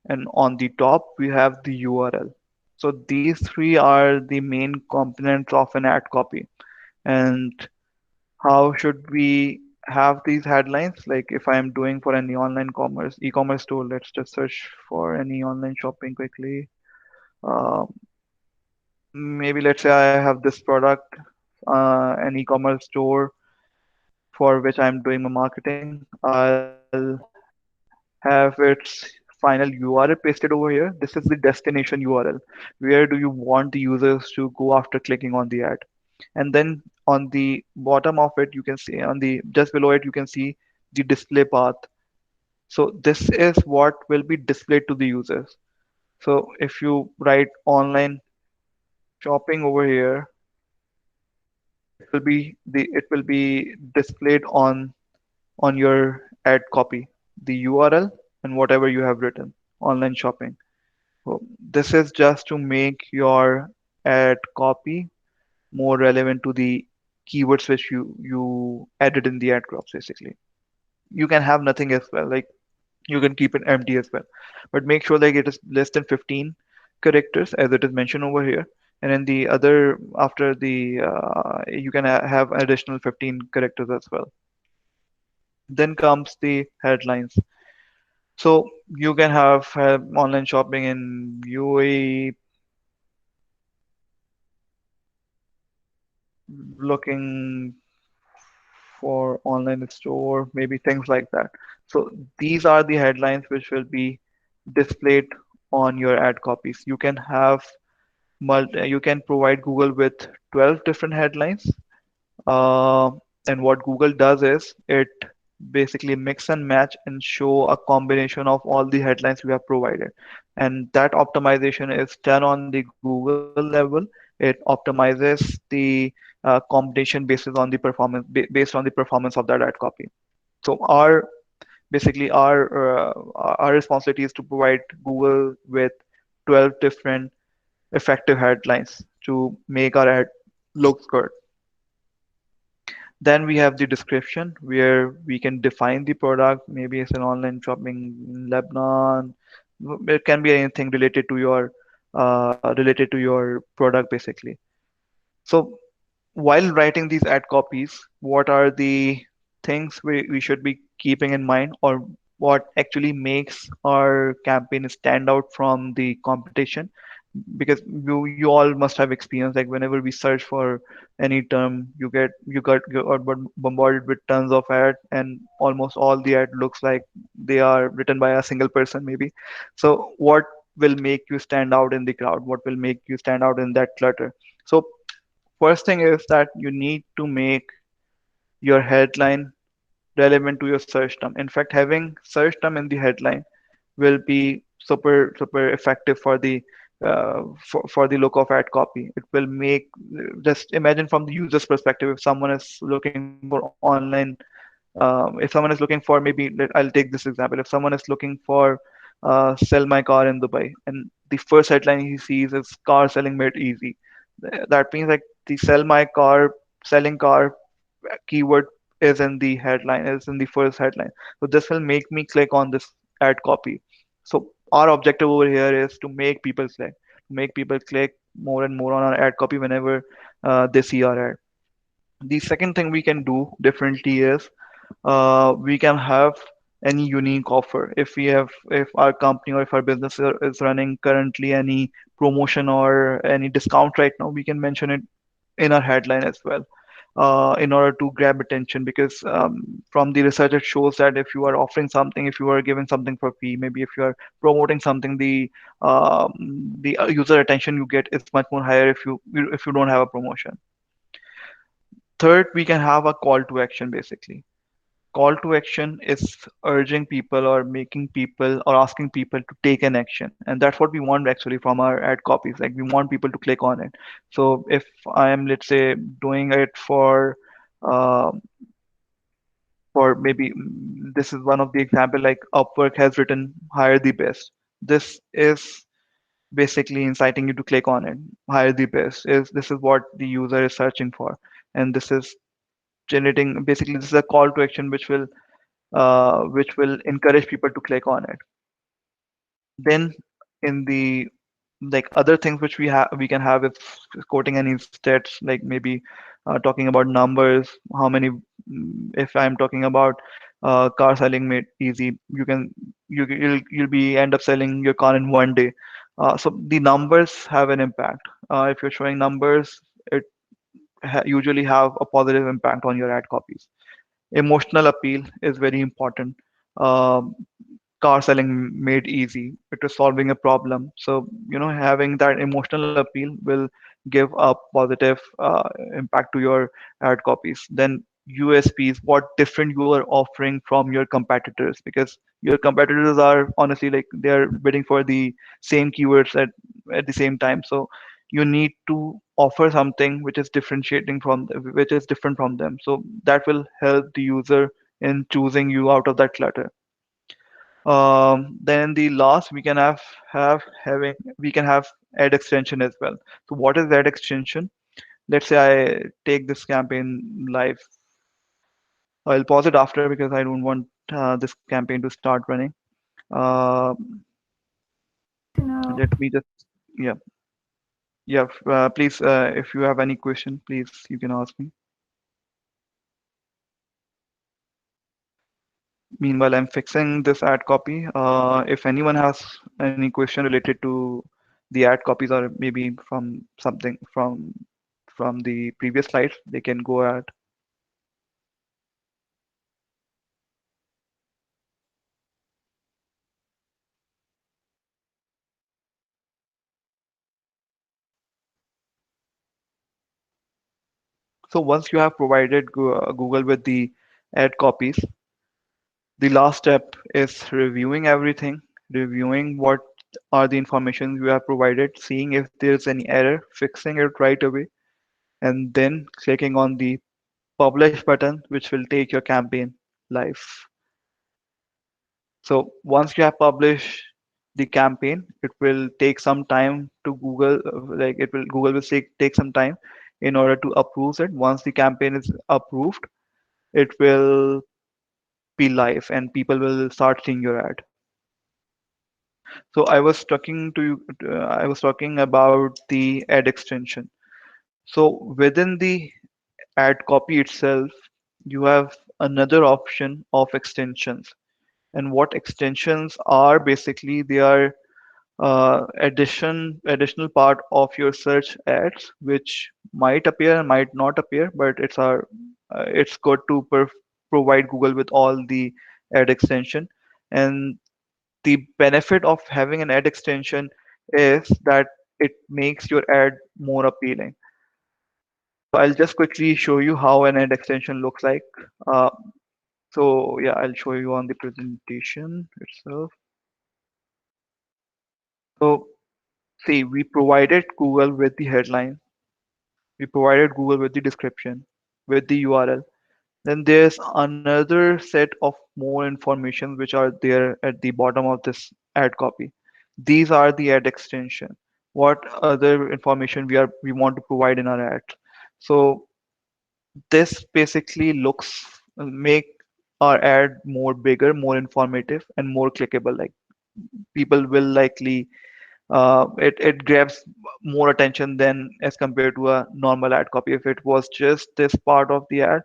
And on the top, we have the URL. So these three are the main components of an ad copy. And how should we have these headlines? Like if I'm doing for any online commerce, e-commerce store, let's just search for any online shopping quickly. Um, Maybe let's say I have this product, an e-commerce store for which I'm doing my marketing. I'll have its final URL pasted over here. This is the destination URL. Where do you want the users to go after clicking on the ad? And then on the bottom of it, you can see on the just below it, you can see the display path. So this is what will be displayed to the users. So if you write online shopping over here, it will be displayed on your ad copy, the URL and whatever you have written, online shopping. So this is just to make your ad copy more relevant to the keywords which you added in the ad groups basically. You can have nothing as well, like you can keep it empty as well, but make sure like it is less than 15 characters as it is mentioned over here. And in the other, after the you can have additional 15 characters as well. Then comes the headlines. So you can have online shopping in UAE, looking for online store, maybe things like that. So these are the headlines which will be displayed on your ad copies. You can have you can provide Google with 12 different headlines. Uh, and what Google does is it basically mix and match and show a combination of all the headlines we have provided. And that optimization is done on the Google level. It optimizes the combination based on the performance of that ad copy. So basically our responsibility is to provide Google with 12 different effective headlines to make our ad look good. Then we have the description where we can define the product. Maybe it's an online shopping in Lebanon. It can be anything related to your product basically. So while writing these ad copies, what are the things we should be keeping in mind, or what actually makes our campaign stand out from the competition? Because you all must have experienced, like whenever we search for any term, you got bombarded with tons of ad, and almost all the ad looks like they are written by a single person maybe. So what will make you stand out in the crowd? What will make you stand out in that clutter? So first thing is that you need to make your headline relevant to your search term. In fact, having search term in the headline will be super effective for the for the look of ad copy. It will make, just imagine from the user's perspective, if someone is looking for online, if someone is looking for, maybe I'll take this example. If someone is looking for sell my car in Dubai, and the first headline he sees is car selling made easy. That means like the sell my car, selling car keyword is in the headline, is in the first headline. So this will make me click on this ad copy. So our objective over here is to make people click more and more on our ad copy whenever they see our ad. The second thing we can do differently is we can have any unique offer. If our company or if our business is running currently any promotion or any discount right now, we can mention it in our headline as well, in order to grab attention. Because from the research, it shows that if you are offering something, if you are giving something for free, maybe if you are promoting something, the user attention you get is much more higher if you don't have a promotion. Third, we can have a call to action basically. Call to action is urging people or making people or asking people to take an action, and that's what we want actually from our ad copies. Like we want people to click on it. So if I am, let's say, doing it uh, for maybe, this is one of the example, like Upwork has written hire the best. This is basically inciting you to click on it. Hire the best is, this is what the user is searching for, and this is generating, basically this is a call to action which will encourage people to click on it. Then in the, like, other things which we can have is quoting any stats, like maybe talking about numbers, how many, if I'm talking about car selling made easy, you'll be end up selling your car in 1 day. So the numbers have an impact. If you're showing numbers, it usually have a positive impact on your ad copies. Emotional appeal is very important. Um, Car selling made easy. It is solving a problem. So, having that emotional appeal will give a positive impact to your ad copies. Then USPs, what different you are offering from your competitors, because your competitors are honestly like they're bidding for the same keywords at the same time. So you need to offer something which is different from them. So that will help the user in choosing you out of that clutter. Then the last, we can have ad extension as well. So what is ad extension? Let's say I take this campaign live. I'll pause it after because I don't want this campaign to start running. Uh, Let me just, yeah, yeah. Please, if you have any question, please you can ask me. Meanwhile, I'm fixing this ad copy. If anyone has any question related to the ad copies, or maybe from something from the previous slides, they can go ahead. So once you have provided Google with the ad copies, the last step is reviewing everything, reviewing what are the information you have provided, seeing if there's any error, fixing it right away, and then clicking on the publish button, which will take your campaign live. So once you have published the campaign, it will take some time to Google, like Google will take some time in order to approve it. Once the campaign is approved, it will be live and people will start seeing your ad. So I was talking about the ad extension. So within the ad copy itself, you have another option of extensions. And what extensions are, basically they are additional part of your search ads, which might appear and might not appear, but it's good to provide Google with all the ad extension. And the benefit of having an ad extension is that it makes your ad more appealing. So I'll just quickly show you how an ad extension looks like. Uh, so yeah, I'll show you on the presentation itself. So see, we provided Google with the headline, we provided Google with the description, with the URL. Then there's another set of more information which are there at the bottom of this ad copy. These are the ad extension. What other information we want to provide in our ad. So this basically make our ad more bigger, more informative, and more clickable. Like people will likely it grabs more attention than as compared to a normal ad copy. If it was just this part of the ad,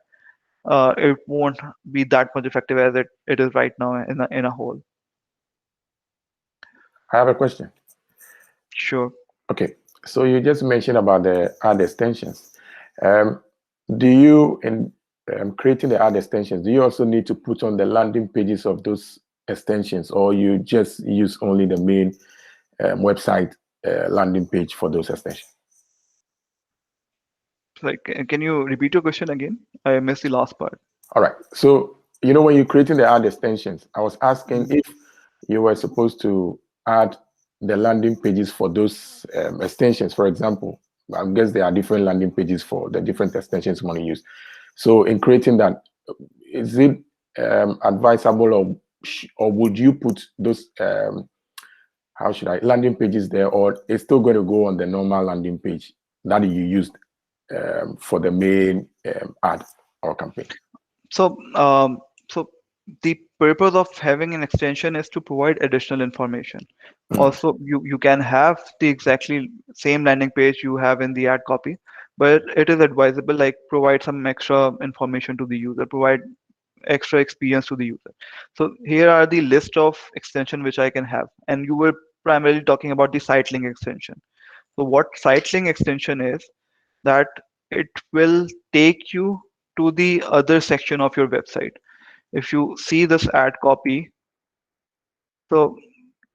it won't be that much effective as it is right now in a whole. I have a question. Sure. Okay, so you just mentioned about the ad extensions. Do you, in creating the ad extensions, do you also need to put on the landing pages of those extensions, or you just use only the main website landing page for those extensions? Like, can you repeat your question again? I missed the last part. All right. So, when you're creating the ad extensions, I was asking if you were supposed to add the landing pages for those extensions. For example, I guess there are different landing pages for the different extensions you want to use. So, in creating that, is it advisable, or would you put those how should I landing pages there, or it's still going to go on the normal landing page that you used for the main ad or campaign? So the purpose of having an extension is to provide additional information. Also, you can have the exactly same landing page you have in the ad copy, but it is advisable, like provide some extra information to the user, provide extra experience to the user. So here are the list of extension which I can have, and you were primarily talking about the site link extension. So what site link extension is, that it will take you to the other section of your website. If you see this ad copy, so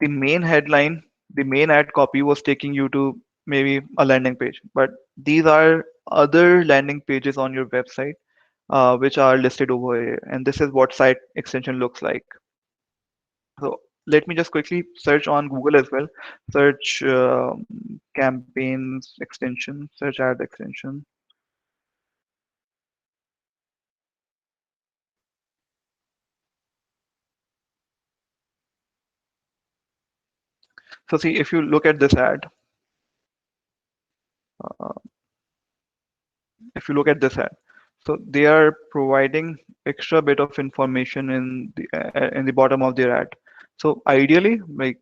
the main headline, the main ad copy was taking you to maybe a landing page, but these are other landing pages on your website which are listed over here, and this is what site extension looks like. So let me just quickly search on Google as well. Search campaigns extension, search ad extension. So see, if you look at this ad, uh, if you look at this ad, so they are providing extra bit of information in the bottom of their ad. So ideally, like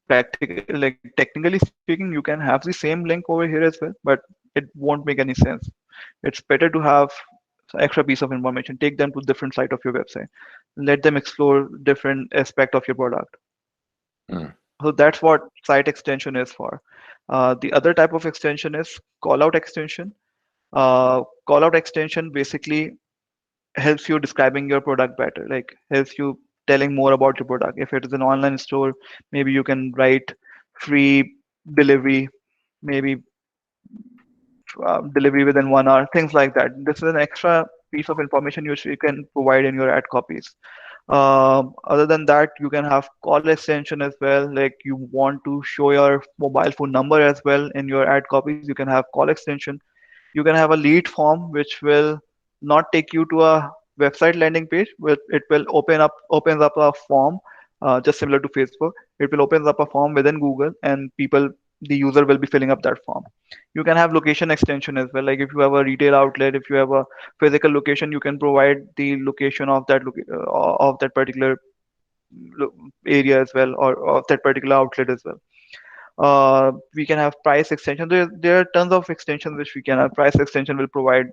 technically speaking, you can have the same link over here as well, but it won't make any sense. It's better to have extra piece of information. Take them to different site of your website. Let them explore different aspect of your product. So that's what site extension is for. The other type of extension is call out extension. Call out extension basically helps you describing your product better, like helps you telling more about your product. If it is an online store, maybe you can write free delivery, maybe delivery within 1 hour, things like that. This is an extra piece of information which you can provide in your ad copies. Other than that, you can have call extension as well. Like you want to show your mobile phone number as well in your ad copies, you can have call extension. You can have a lead form which will not take you to a website landing page, but it will opens up a form just similar to Facebook. It will opens up a form within Google, and the user will be filling up that form. You can have location extension as well. Like if you have a retail outlet, if you have a physical location, you can provide the location of that particular area as well, or of that particular outlet as well. We can have price extension. There are tons of extensions which we can have. Price extension will provide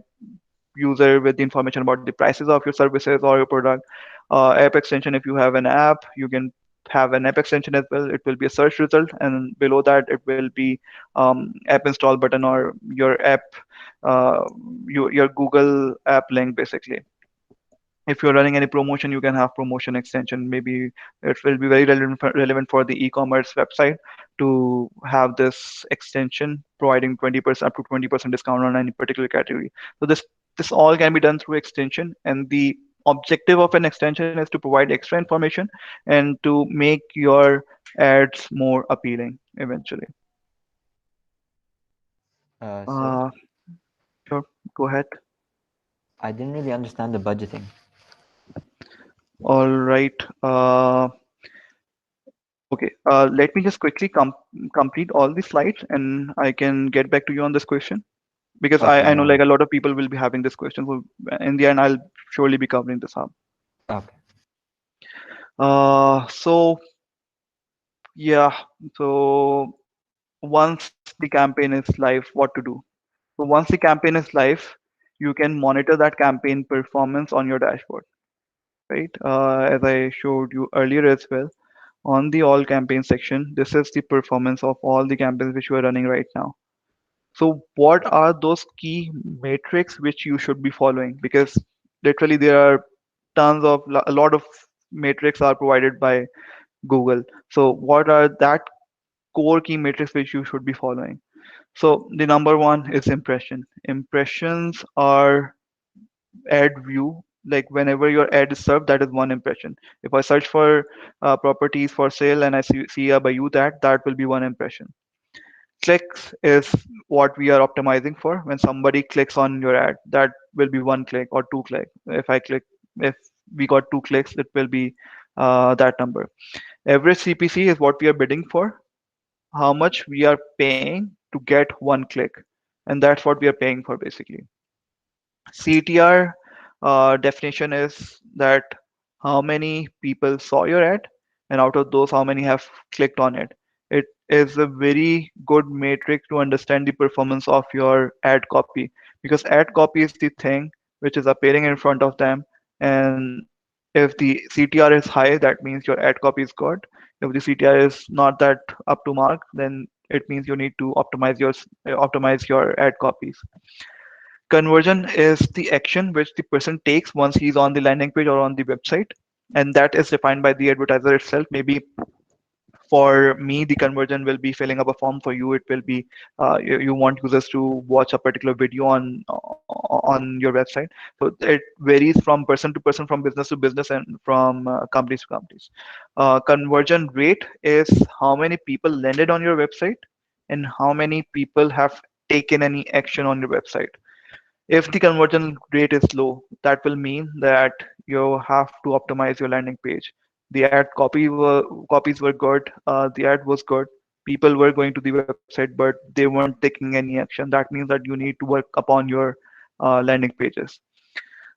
user with the information about the prices of your services or your product. App extension, if you have an app, you can have an app extension as well. It will be a search result, and below that it will be app install button or your app, uh, your Google app link basically. If you're running any promotion, you can have promotion extension. Maybe it will be very relevant for the e-commerce website to have this extension providing 20% up to 20% discount on any particular category. So this all can be done through extension, and the objective of an extension is to provide extra information and to make your ads more appealing eventually. Sir, Uh, sure, go ahead. I didn't really understand the budgeting. All right. Okay, let me just quickly complete all the slides and I can get back to you on this question because Okay, I no know like worries. a lot of people will be having this question. So in the end, I'll surely be covering this up. Okay. So yeah, so once the campaign is live, what to do? So once the campaign is live, you can monitor that campaign performance on your dashboard, right? As I showed you earlier as well, on the all campaign section, this is the performance of all the campaigns which you are running right now. So what are those key metrics which you should be following? Because literally there are tons of a lot of metrics are provided by Google. So what are that core key metrics which you should be following? So the number one is impression. Impressions are ad view. Like whenever your ad is served, that is one impression. If I search for properties for sale and I see a Bayou ad, that will be one impression. Clicks is what we are optimizing for. When somebody clicks on your ad, that will be one click or two click. If we got two clicks, it will be that number. Average CPC is what we are bidding for, how much we are paying to get one click, and that's what we are paying for basically. CTR definition is that how many people saw your ad, and out of those, how many have clicked on it. It is a very good metric to understand the performance of your ad copy because ad copy is the thing which is appearing in front of them. And if the CTR is high, that means your ad copy is good. If the CTR is not that up to mark, then it means you need to optimize your ad copies. Conversion is the action which the person takes once he's on the landing page or on the website, and that is defined by the advertiser itself. Maybe for me, the conversion will be filling up a form. For you, it will be you want users to watch a particular video on your website. So it varies from person to person, from business to business, and from companies to companies. Conversion rate is how many people landed on your website and how many people have taken any action on your website. If the conversion rate is low, that will mean that you have to optimize your landing page. The copies were good, the ad was good, people were going to the website, but they weren't taking any action. That means that you need to work upon your landing pages.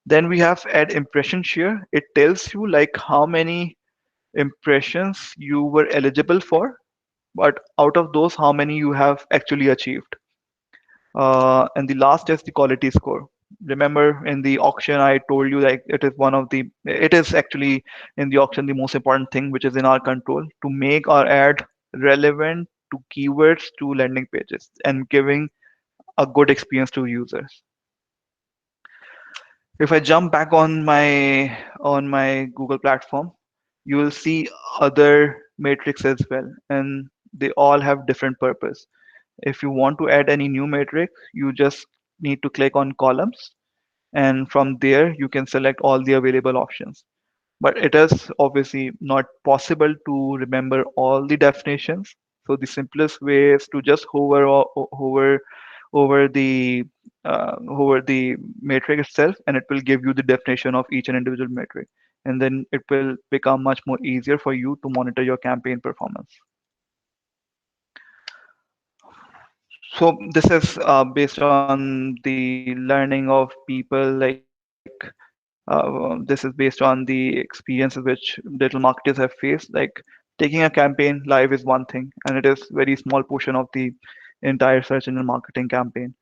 Then we have ad impression share. It tells you like how many impressions you were eligible for, but out of those, how many you have actually achieved. And the last is the quality score. Remember in the auction, I told you like it is actually in the auction the most important thing which is in our control to make our ad relevant to keywords to landing pages and giving a good experience to users. If I jump back on my Google platform, you will see other metrics as well, and they all have different purpose. If you want to add any new metric, you just need to click on columns, and from there you can select all the available options. But it is obviously not possible to remember all the definitions. So the simplest way is to just hover over the metric itself, and it will give you the definition of each and individual metric, and then it will become much more easier for you to monitor your campaign performance. So this is based on the learning of people, this is based on the experiences which digital marketers have faced. Like Taking a campaign live is one thing, and it is very small portion of the entire search engine marketing campaign.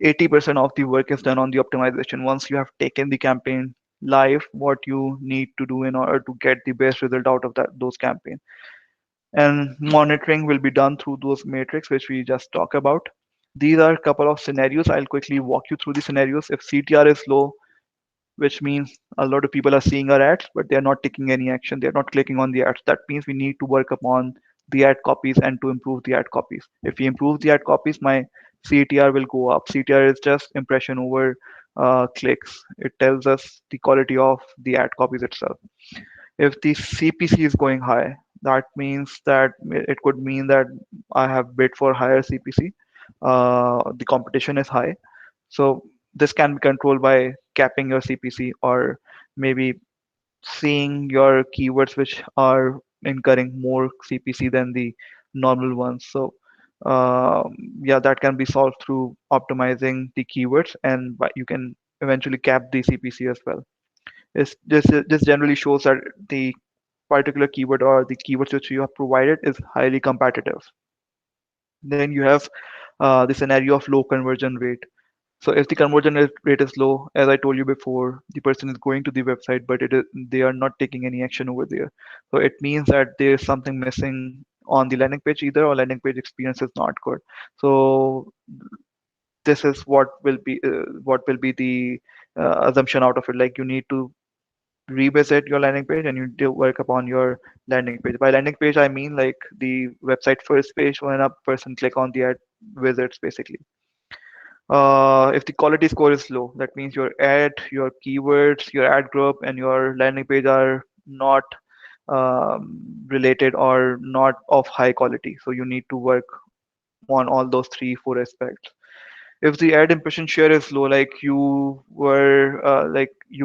80% of the work is done on the optimization. Once you have taken the campaign live, what you need to do in order to get the best result out of those campaigns. And monitoring will be done through those metrics which we just talked about. These are a couple of scenarios. I'll quickly walk you through the scenarios. If CTR is low, which means a lot of people are seeing our ads, but they're not taking any action. They're not clicking on the ads. That means we need to work upon the ad copies and to improve the ad copies. If we improve the ad copies, my CTR will go up. CTR is just impression over clicks. It tells us the quality of the ad copies itself. If the CPC is going high, that means that it could mean that I have bid for higher CPC. The competition is high, so this can be controlled by capping your CPC, or maybe seeing your keywords which are incurring more CPC than the normal ones. So yeah, that can be solved through optimizing the keywords, and you can eventually cap the CPC as well. This generally shows that the particular keyword or the keywords which you have provided is highly competitive. Then you have the scenario of low conversion rate. So if the conversion rate is low, as I told you before, the person is going to the website, but they are not taking any action over there. So it means that there is something missing on the landing page either, or landing page experience is not good. So this is what will be the assumption out of it. Like, you need to revisit your landing page and you do work upon your landing page. By landing page, I mean like the website first page when a person click on the ad visits basically. If the quality score is low, that means your ad, your keywords, your ad group, and your landing page are not related or not of high quality. So you need to work on all those three, four aspects. If the ad impression share is low, like you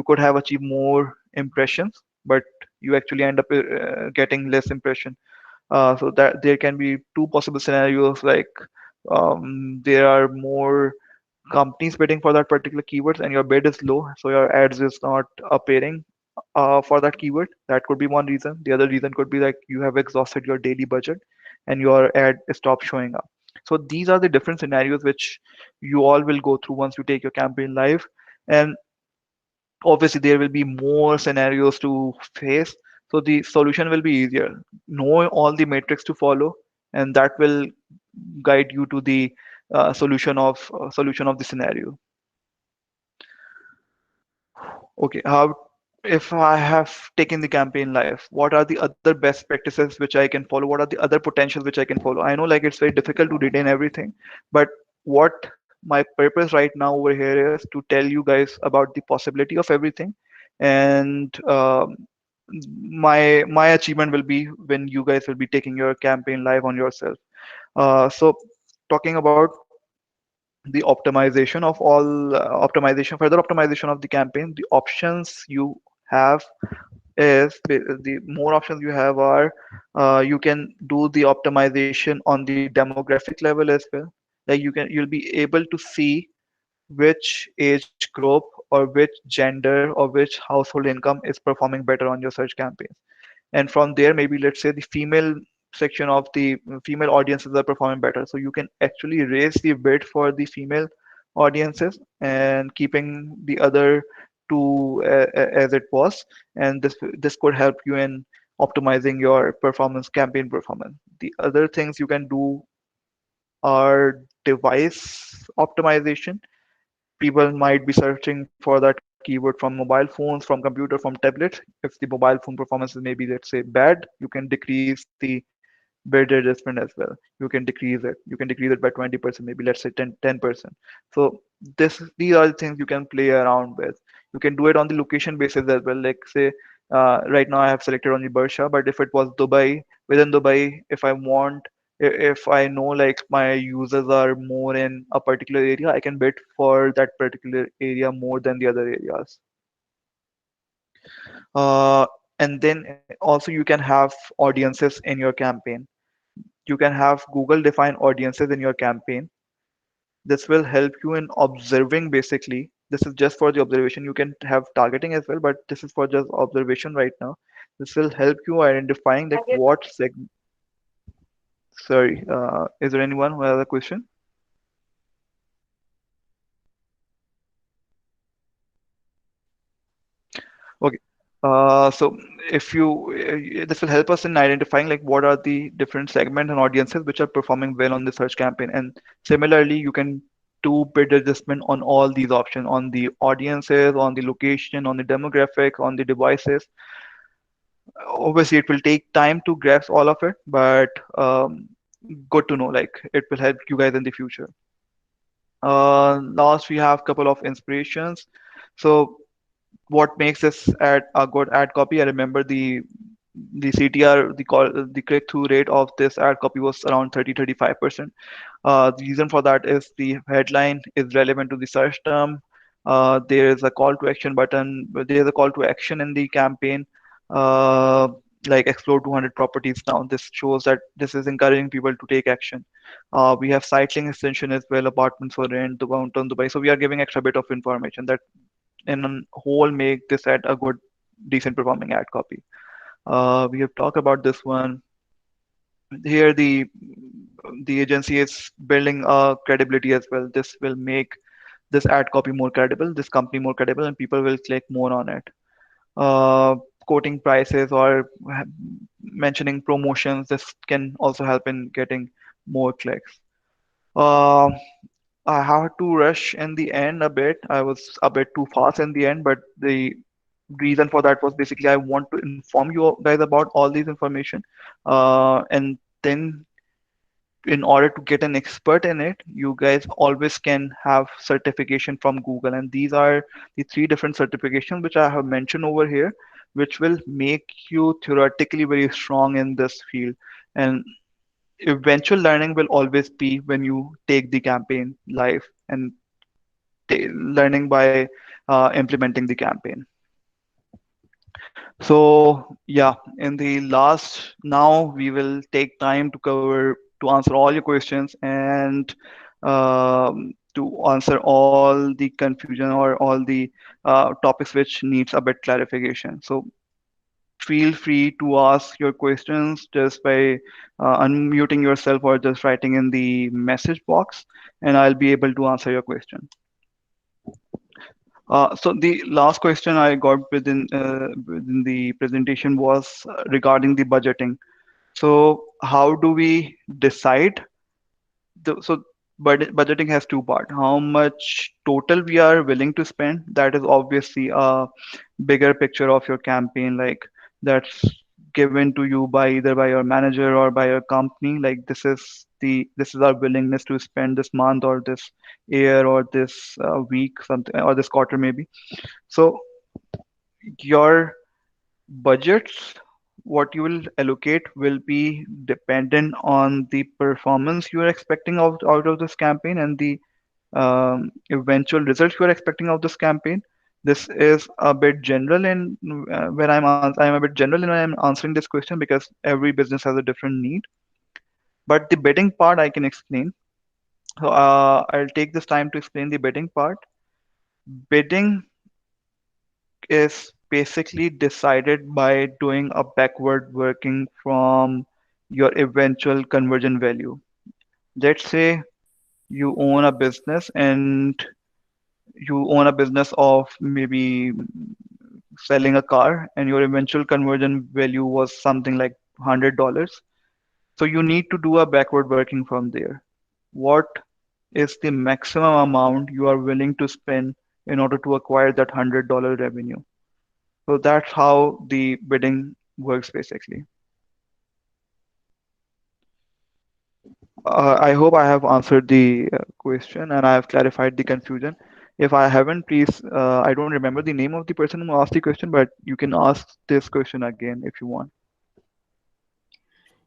could have achieved more impressions, but you actually end up getting less impression. So that there can be two possible scenarios, like there are more companies bidding for that particular keywords and your bid is low, so your ads is not appearing for that keyword. That could be one reason. The other reason could be like you have exhausted your daily budget and your ad stops showing up. So these are the different scenarios which you all will go through once you take your campaign live. And obviously there will be more scenarios to face, so the solution will be easier. Know all the metrics to follow, and that will guide you to the solution of the scenario. Okay, how, if I have taken the campaign live, what are the other best practices which I can follow? What are the other potentials which I can follow? I know like it's very difficult to retain everything, but what my purpose right now over here is to tell you guys about the possibility of everything. And my achievement will be when you guys will be taking your campaign live on yourself. So talking about the optimization of all further optimization of the campaign, the options you have is the more options you have are you can do the optimization on the demographic level as well. Like you'll be able to see which age group or which gender or which household income is performing better on your search campaigns. And from there, maybe let's say the female section of the female audiences are performing better, so you can actually raise the bid for the female audiences and keeping the other two as it was. And this could help you in optimizing your performance, campaign performance. The other things you can do are device optimization. People might be searching for that keyword from mobile phones, from computer, from tablets. If the mobile phone performance is maybe, let's say, bad, you can decrease the bid adjustment as well. You can decrease it. You can decrease it by 20%, maybe let's say 10%. So these are the things you can play around with. You can do it on the location basis as well. Like say, right now I have selected only Bersha, but if it was Dubai, within Dubai, if I want, if I know like my users are more in a particular area, I can bid for that particular area more than the other areas. Uh, and then also you can have audiences in your campaign. You can have Google defined audiences in your campaign. This will help you in observing basically. This is just for the observation. You can have targeting as well, but this is for just observation right now. This will help you identifying like what segment. Sorry, is there anyone who has a question? Okay. So if you this will help us in identifying like what are the different segments and audiences which are performing well on the search campaign. And similarly, you can do bid adjustment on all these options, on the audiences, on the location, on the demographics, on the devices. Obviously, it will take time to grasp all of it, but good to know. Like it will help you guys in the future. Last, we have couple of inspirations. So what makes this ad a good ad copy? I remember the CTR, the click-through rate of this ad copy was around 30-35%. The reason for that is the headline is relevant to the search term. There is a call to action button. There is a call to action in the campaign, uh, like explore 200 properties now. This shows that this is encouraging people to take action. We have site link extension as well, apartments for rent, the downtown Dubai. So we are giving extra bit of information that in a whole make this ad a good, decent performing ad copy. We have talked about this one. Here the agency is building a credibility as well. This will make this ad copy more credible, this company more credible, and people will click more on it. Uh, Quoting prices or mentioning promotions, this can also help in getting more clicks. Uh, I had to rush in the end a bit. I was a bit too fast in the end, but the reason for that was basically I want to inform you guys about all these information. And then in order to get an expert in it, you guys always can have certification from Google. And these are the three different certifications which I have mentioned over here, which will make you theoretically very strong in this field. And eventual learning will always be when you take the campaign live and learning by implementing the campaign. So yeah, in the last, now we will take time to answer all your questions and to answer all the confusion or all the topics which needs a bit clarification. So feel free to ask your questions just by unmuting yourself or just writing in the message box, and I'll be able to answer your question. So the last question I got within the presentation was regarding the budgeting. So how do we decide so budgeting has two parts. How much total we are willing to spend, that is obviously a bigger picture of your campaign, like that's given to you by either by your manager or by your company. Like this is our willingness to spend this month or this year or this week, something, or this quarter maybe. So your budgets, what you will allocate will be dependent on the performance you are expecting out of this campaign and the eventual results you are expecting of this campaign. This is a bit general in when I'm a bit general when I'm answering this question because every business has a different need. But the bidding part I can explain. So I'll take this time to explain the bidding part. Bidding is basically decided by doing a backward working from your eventual conversion value. Let's say you own a business and you own a business of maybe selling a car and your eventual conversion value was something like $100. So you need to do a backward working from there. What is the maximum amount you are willing to spend in order to acquire that $100 revenue? So that's how the bidding works basically. I hope I have answered the question and I have clarified the confusion. If I haven't, please, I don't remember the name of the person who asked the question, but you can ask this question again if you want.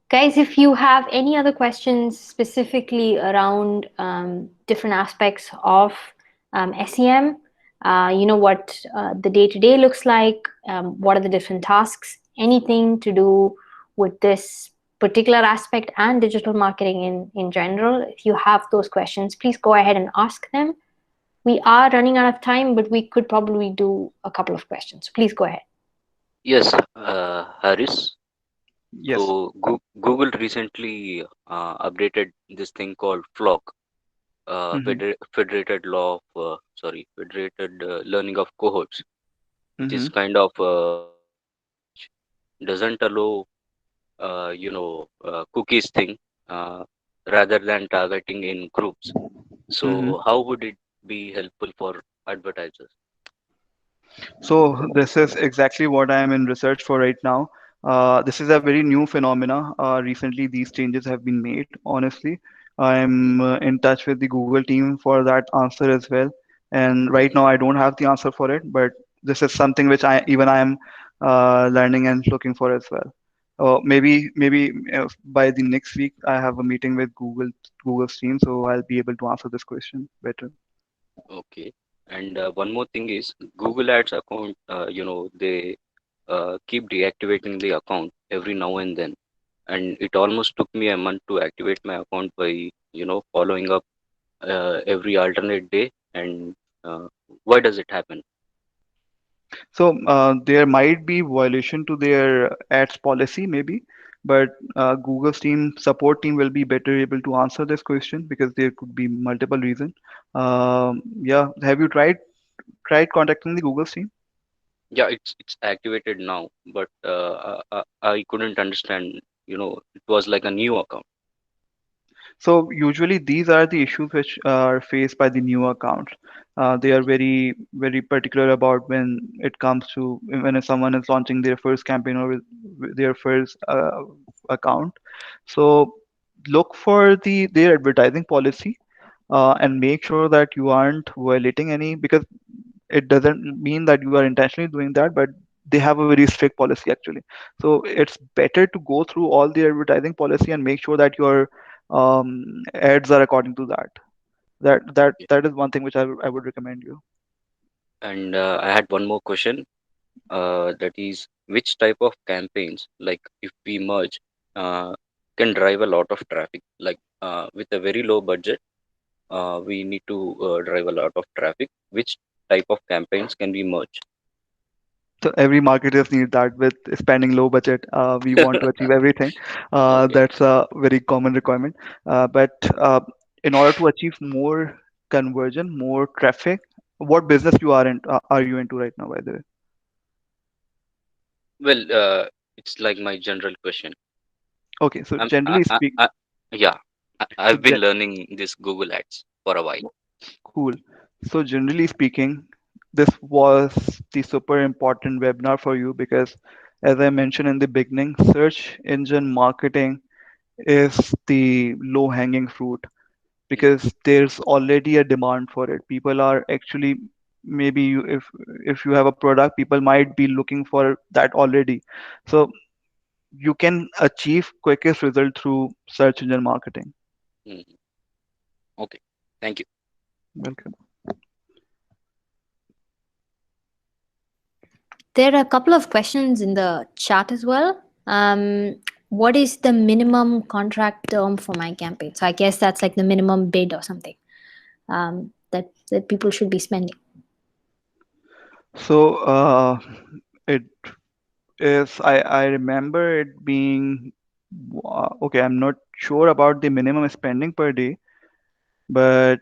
Guys, if you have any other questions specifically around different aspects of SEM, what the day-to-day looks like, what are the different tasks, anything to do with this particular aspect and digital marketing in general, if you have those questions, please go ahead and ask them. We are running out of time, but we could probably do a couple of questions. Please go ahead. Yes, Harris. Yes. So Google recently updated this thing called FLOC, Mm-hmm. Federated Law of Federated Learning of Cohorts, which Mm-hmm. is kind of which doesn't allow cookies thing, uh, rather than targeting in groups. Mm-hmm. So how would it be helpful for advertisers? So this is exactly what I am in research for right now. This is a very new phenomena. Recently, these changes have been made. Honestly, I'm in touch with the Google team for that answer as well. And right Mhm. now, I don't have the answer for it, but this is something which I am learning and looking for as well. Maybe by the next week, I have a meeting with Google's team, so I'll be able to answer this question better. Okay. And one more thing is Google Ads account, they keep deactivating the account every now and then. And it almost took me a month to activate my account by, following up every alternate day. And uh, why does it happen? So there might be violation to their ads policy, maybe, but Google's team support team will be better able to answer this question because there could be multiple reasons. Yeah, have you tried contacting the Google's team? Yeah, it's activated now, but I couldn't understand. It was like a new account. So usually these are the issues which are faced by the new accounts. They are very particular about when it comes to when someone is launching their first campaign or with their first account. So look for their advertising policy and make sure that you aren't violating any because it doesn't mean that you are intentionally doing that, but they have a very strict policy actually. So it's better to go through all the advertising policy and make sure that your ads are according to that. That is one thing which I would recommend you. And I had one more question. That is, which type of campaigns, like if we merge, uh, can drive a lot of traffic? Like with a very low budget, we need to drive a lot of traffic. Which type of campaigns can we merge? So every marketers need that with spending low budget. We want to achieve everything. Okay. That's a very common requirement. But in order to achieve more conversion, more traffic, what business you are you into right now, by the way? Well, it's like my general question. Okay, so I'm, generally speak, yeah, so I've been learning this Google Ads for a while. cool. So generally speaking, this was the super important webinar for you because, as I mentioned in the beginning, search engine marketing is the low-hanging fruit Mhm. because there's already a demand for it. People are actually maybe if you have a product, people might be looking for that already. So you can achieve quickest result through search engine marketing. Mhm. Okay, thank you. Welcome. There are a couple of questions in the chat as well. What is the minimum contract term for my campaign? So I guess that's like the minimum bid or something that people should be spending. So it is I remember it being okay. I'm not sure about the minimum spending per day, but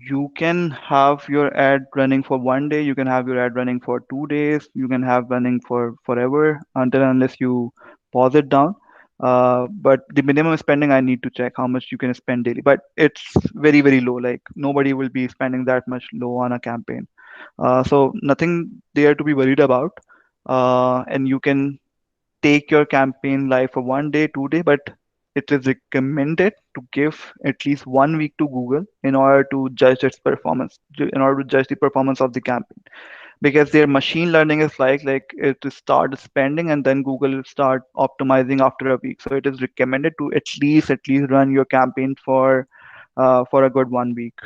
you can have your ad running for 1 day, you can have your ad running for 2 days, you can have running for forever until unless you pause it down. But the minimum spending I need to check how much you can spend daily, but it's very low. Like nobody will be spending that much low on a campaign. So nothing there to be worried about. And you can take your campaign live for 1 day, 2 day, but it is recommended to give at least 1 week to Google in order to judge its performance, in order to judge the performance of the campaign. Because their machine learning is like it to start spending and then Google will start optimizing after a week. So it is recommended to at least run your campaign for a good 1 week.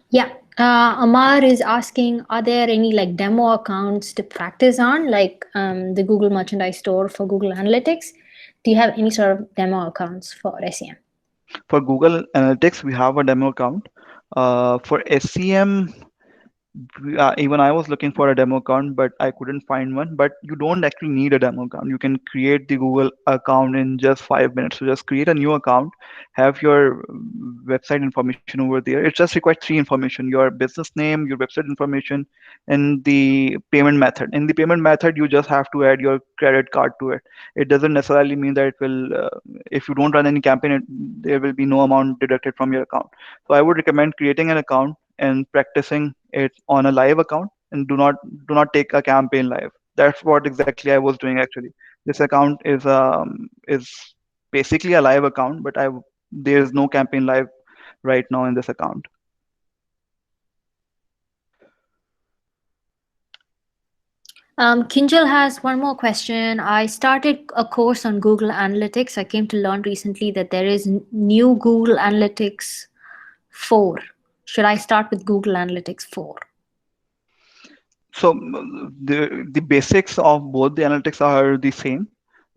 Yeah. Amar is asking, are there any like demo accounts to practice on, like the Google Merchandise Store for Google Analytics? Do you have any sort of demo accounts for SEM? For Google Analytics, we have a demo account. For SEM, even I was looking for a demo account, but I couldn't find one. But you don't actually need a demo account. You can create the Google account in just 5 minutes. So just create a new account, have your website information over there. It just requires three information: your business name, your website information, and the payment method. In the payment method, you just have to add your credit card to it. It doesn't necessarily mean that it will, if you don't run any campaign, there will be no amount deducted from your account. So I would recommend creating an account and practicing it on a live account, and do not take a campaign live. That's what exactly I was doing actually. This account is basically a live account, but there is no campaign live right now in this account. Kinjal has one more question. I started a course on Google Analytics. I came to learn recently that there is new Google Analytics 4. Should I start with Google Analytics 4? So the basics of both the analytics are the same.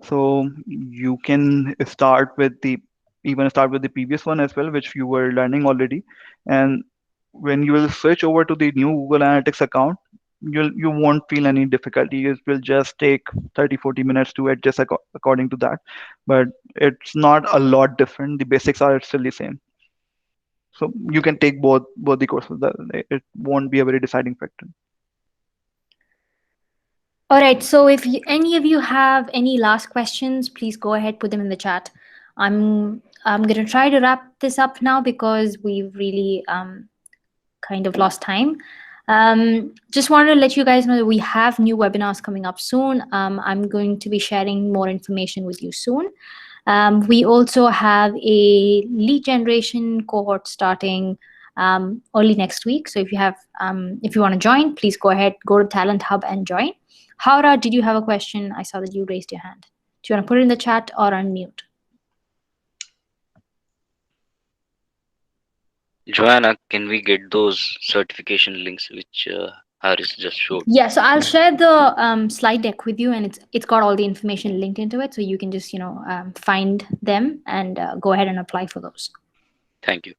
So you can start with the previous one as well, which you were learning already. And when you will switch over to the new Google Analytics account, you won't feel any difficulty. It will just take 30-40 minutes to adjust according to that. But it's not a lot different. The basics are still the same. So you can take both the courses. It won't be a very deciding factor. All right. So if any of you have any last questions, please go ahead, put them in the chat. I'm going to try to wrap this up now because we've really kind of lost time. Just wanted to let you guys know that we have new webinars coming up soon. I'm going to be sharing more information with you soon. We also have a lead generation cohort starting early next week. So if you want to join, please go ahead, go to Talent Hub and join. Haura, did you have a question? I saw that you raised your hand. Do you want to put it in the chat or unmute? Joanna, can we get those certification links which Haris just showed? Yeah, so I'll share the slide deck with you, and it's got all the information linked into it, so you can just find them and go ahead and apply for those. Thank you.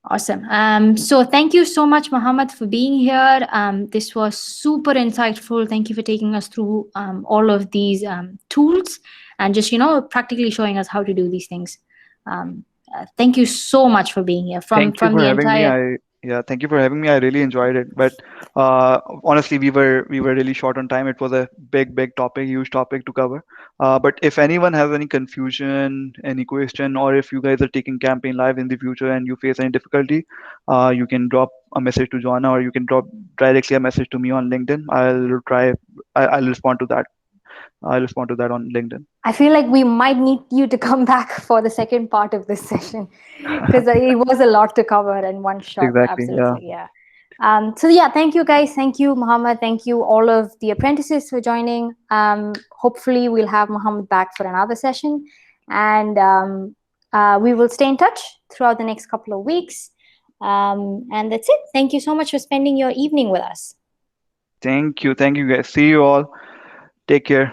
Awesome. So thank you so much, Muhammad, for being here. This was super insightful. Thank you for taking us through all of these tools and just practically showing us how to do these things. Thank you so much for being here. Thank you From for the having me. entire. Thank you for having me. I really enjoyed it. But honestly, we were really short on time. It was a big topic, huge topic to cover. But if anyone has any confusion, any question, or if you guys are taking campaign live in the future and you face any difficulty, you can drop a message to Joanna, or you can drop directly a message to me on LinkedIn. I'll respond to that. I'll respond to that on LinkedIn. I feel like we might need you to come back for the second part of this session because it was a lot to cover in one shot. Exactly. Absolutely. Yeah. So yeah, thank you guys. Thank you, Muhammad. Thank you all of the apprentices for joining. Hopefully we'll have Muhammad back for another session, and we will stay in touch throughout the next couple of weeks. And that's it. Thank you so much for spending your evening with us. Thank you. Thank you guys. See you all. Take care.